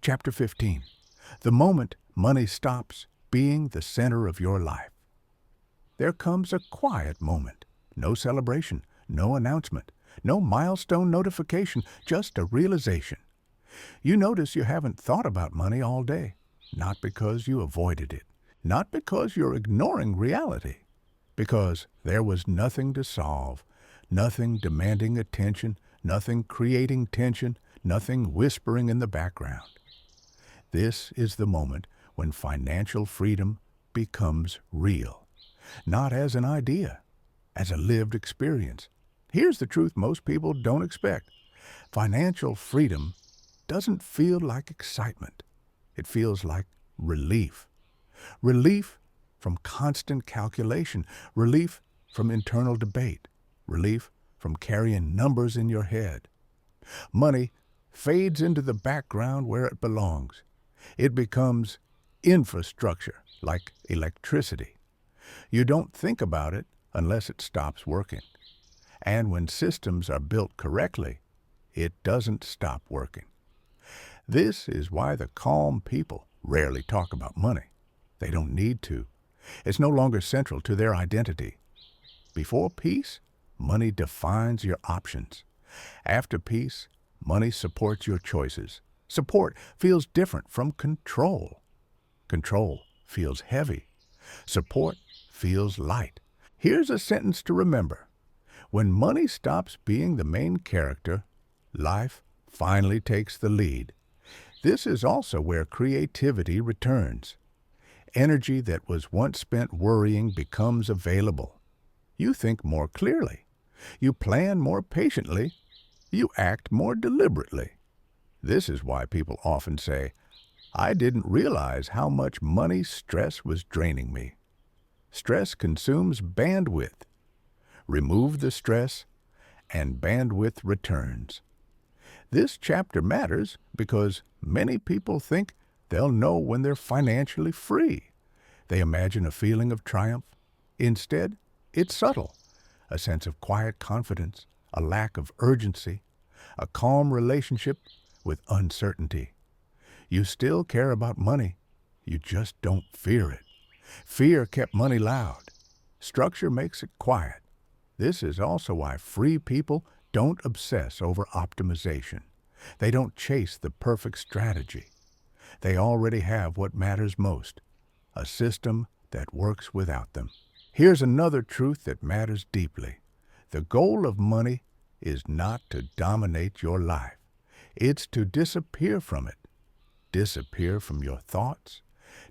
Speaker 1: Chapter 15. The moment money stops being the center of your life. There comes a quiet moment. No celebration, no announcement, no milestone notification, just a realization. You notice you haven't thought about money all day, not because you avoided it, not because you're ignoring reality, because there was nothing to solve, nothing demanding attention, nothing creating tension, nothing whispering in the background. This is the moment when financial freedom becomes real, not as an idea, as a lived experience. Here's the truth most people don't expect. Financial freedom doesn't feel like excitement. It feels like relief. Relief from constant calculation, relief from internal debate, relief from carrying numbers in your head. Money fades into the background where it belongs. It becomes infrastructure, like electricity. You don't think about it unless it stops working. And when systems are built correctly, it doesn't stop working. This is why the calm people rarely talk about money. They don't need to. It's no longer central to their identity. Before peace, money defines your options. After peace, money supports your choices. Support feels different from control. Control feels heavy. Support feels light. Here's a sentence to remember. When money stops being the main character, life finally takes the lead. This is also where creativity returns. Energy that was once spent worrying becomes available. You think more clearly. You plan more patiently. You act more deliberately. This is why people often say, "I didn't realize how much money stress was draining me." Stress consumes bandwidth. Remove the stress, and bandwidth returns. This chapter matters because many people think they'll know when they're financially free. They imagine a feeling of triumph. Instead, it's subtle. A sense of quiet confidence, a lack of urgency, a calm relationship with uncertainty. You still care about money. You just don't fear it. Fear kept money loud. Structure makes it quiet. This is also why free people don't obsess over optimization. They don't chase the perfect strategy. They already have what matters most, a system that works without them. Here's another truth that matters deeply. The goal of money is not to dominate your life. It's to disappear from it. Disappear from your thoughts.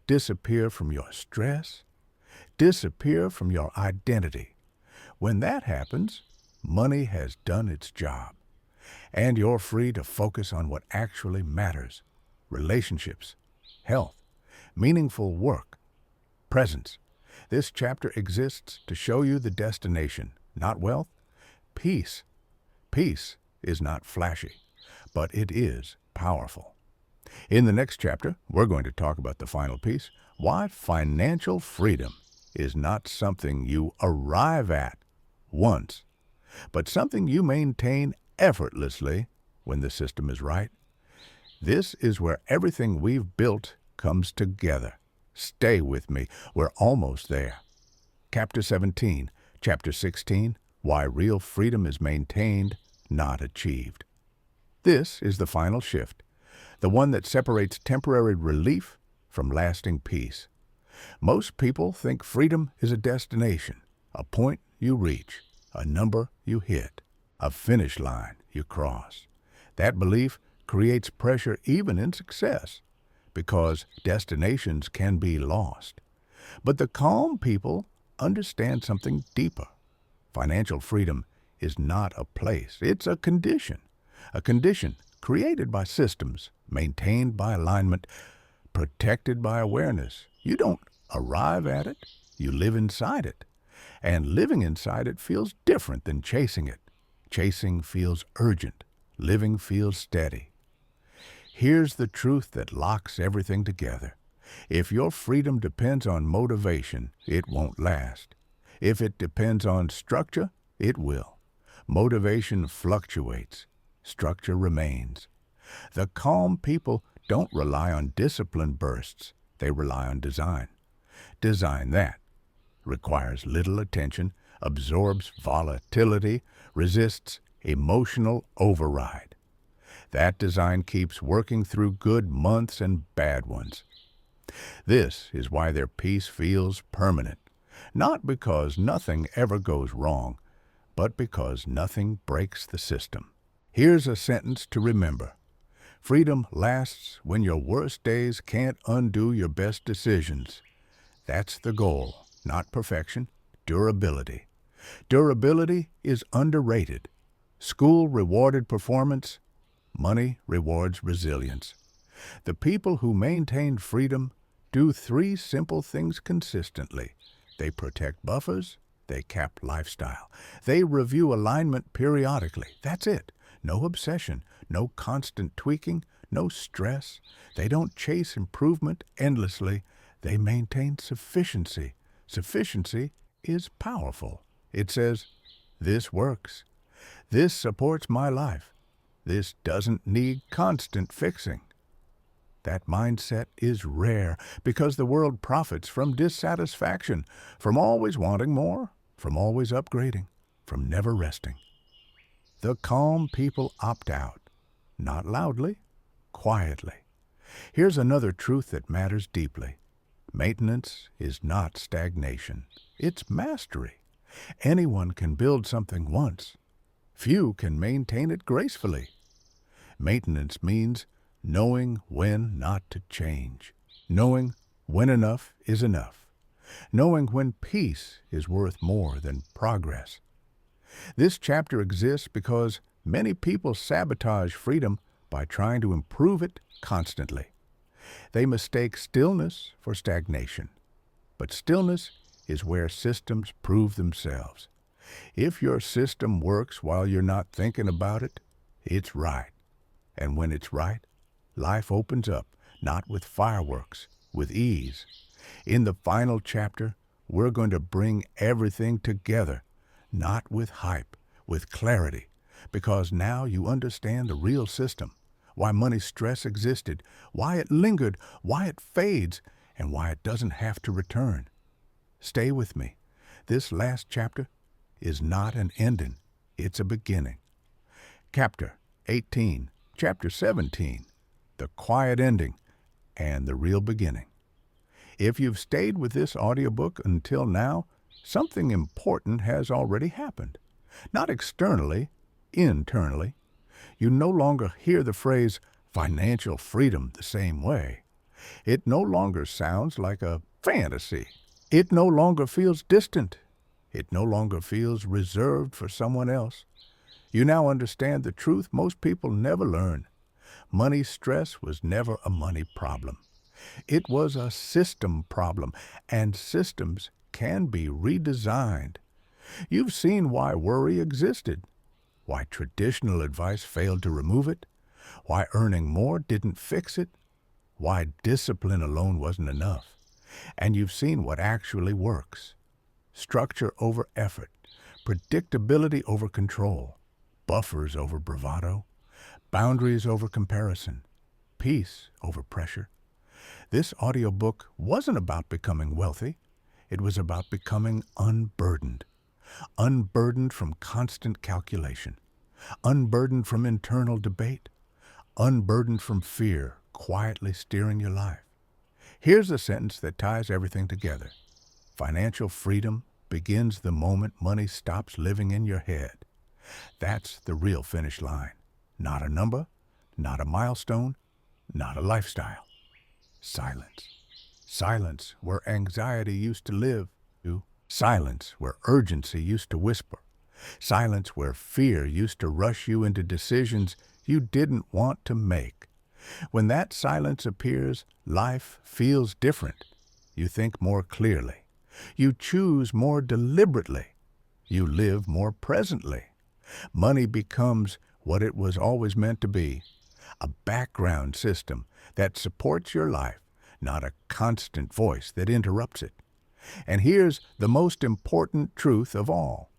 Speaker 1: Disappear from your stress. Disappear from your identity. When that happens, money has done its job. And you're free to focus on what actually matters. Relationships, health, meaningful work, presence. This chapter exists to show you the destination, not wealth, peace. Peace is not flashy, but it is powerful. In the next chapter, we're going to talk about the final piece, why financial freedom is not something you arrive at once, but something you maintain effortlessly when the system is right. This is where everything we've built comes together. Stay with me. We're almost there. Chapter 17, Chapter 16, Why Real Freedom is Maintained, Not Achieved. This is the final shift, the one that separates temporary relief from lasting peace. Most people think freedom is a destination, a point you reach, a number you hit, a finish line you cross. That belief creates pressure even in success, because destinations can be lost. But the calm people understand something deeper. Financial freedom is not a place, it's a condition created by systems, maintained by alignment, protected by awareness. You don't arrive at it, you live inside it. And living inside it feels different than chasing it. Chasing feels urgent, living feels steady. Here's the truth that locks everything together. If your freedom depends on motivation, it won't last. If it depends on structure, it will. Motivation fluctuates. Structure remains. The calm people don't rely on discipline bursts. They rely on design. Design that requires little attention, absorbs volatility, resists emotional override. That design keeps working through good months and bad ones. This is why their peace feels permanent, not because nothing ever goes wrong, but because nothing breaks the system. Here's a sentence to remember. Freedom lasts when your worst days can't undo your best decisions. That's the goal, not perfection, durability. Durability is underrated. School rewarded performance, money rewards resilience. The people who maintained freedom do three simple things consistently. They protect buffers, they cap lifestyle. They review alignment periodically. That's it. No obsession, no constant tweaking, no stress. They don't chase improvement endlessly. They maintain sufficiency. Sufficiency is powerful. It says, this works. This supports my life. This doesn't need constant fixing. That mindset is rare because the world profits from dissatisfaction, from always wanting more, from always upgrading, from never resting. The calm people opt out, not loudly, quietly. Here's another truth that matters deeply. Maintenance is not stagnation. It's mastery. Anyone can build something once. Few can maintain it gracefully. Maintenance means knowing when not to change, knowing when enough is enough, knowing when peace is worth more than progress. This chapter exists because many people sabotage freedom by trying to improve it constantly. They mistake stillness for stagnation, but stillness is where systems prove themselves. If your system works while you're not thinking about it, it's right. And when it's right, life opens up, not with fireworks, with ease. In the final chapter, we're going to bring everything together, not with hype, with clarity, because now you understand the real system, why money stress existed, why it lingered, why it fades, and why it doesn't have to return. Stay with me. This last chapter is not an ending, it's a beginning. Chapter 18, Chapter 17, the quiet ending and the real beginning. If you've stayed with this audiobook until now, something important has already happened. Not externally, internally. You no longer hear the phrase financial freedom the same way. It no longer sounds like a fantasy. It no longer feels distant. It no longer feels reserved for someone else. You now understand the truth most people never learn. Money stress was never a money problem. It was a system problem, and systems can be redesigned. You've seen why worry existed, why traditional advice failed to remove it, why earning more didn't fix it, why discipline alone wasn't enough. And you've seen what actually works. Structure over effort, predictability over control, buffers over bravado, boundaries over comparison, peace over pressure. This audiobook wasn't about becoming wealthy. It was about becoming unburdened. Unburdened from constant calculation. Unburdened from internal debate. Unburdened from fear quietly steering your life. Here's a sentence that ties everything together. Financial freedom begins the moment money stops living in your head. That's the real finish line. Not a number, not a milestone, not a lifestyle. Silence. Silence where anxiety used to live. Silence where urgency used to whisper. Silence where fear used to rush you into decisions you didn't want to make. When that silence appears, life feels different. You think more clearly. You choose more deliberately. You live more presently. Money becomes what it was always meant to be, a background system that supports your life, not a constant voice that interrupts it. And here's the most important truth of all.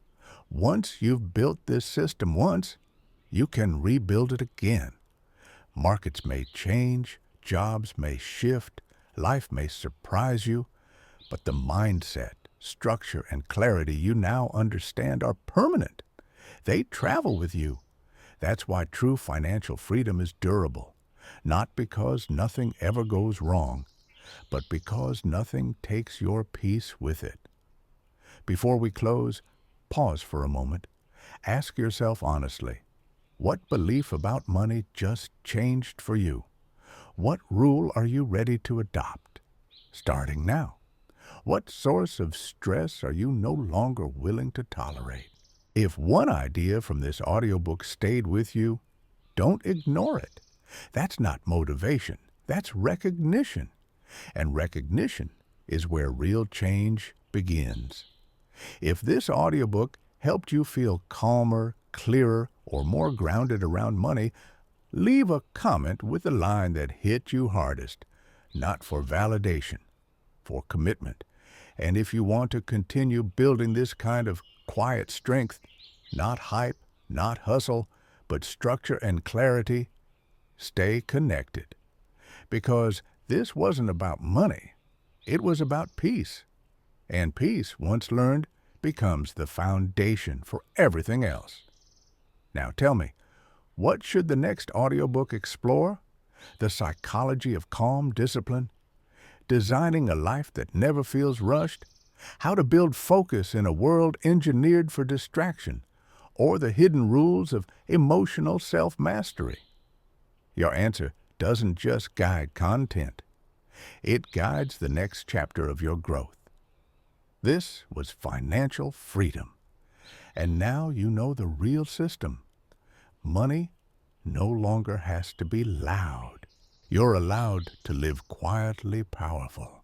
Speaker 1: Once you've built this system once, you can rebuild it again. Markets may change, jobs may shift, life may surprise you, but the mindset, structure, and clarity you now understand are permanent. They travel with you. That's why true financial freedom is durable, not because nothing ever goes wrong, but because nothing takes your peace with it. Before we close, pause for a moment. Ask yourself honestly, what belief about money just changed for you? What rule are you ready to adopt? Starting now. What source of stress are you no longer willing to tolerate? If one idea from this audiobook stayed with you, don't ignore it. That's not motivation. That's recognition. And recognition is where real change begins. If this audiobook helped you feel calmer, clearer, or more grounded around money, leave a comment with the line that hit you hardest, not for validation, for commitment. And if you want to continue building this kind of quiet strength, not hype, not hustle, but structure and clarity, stay connected. Because this wasn't about money, it was about peace. And peace, once learned, becomes the foundation for everything else. Now tell me, what should the next audiobook explore? The psychology of calm discipline? Designing a life that never feels rushed? How to build focus in a world engineered for distraction? Or the hidden rules of emotional self-mastery? Your answer doesn't just guide content. It guides the next chapter of your growth. This was financial freedom. And now you know the real system. Money no longer has to be loud. You're allowed to live quietly powerful.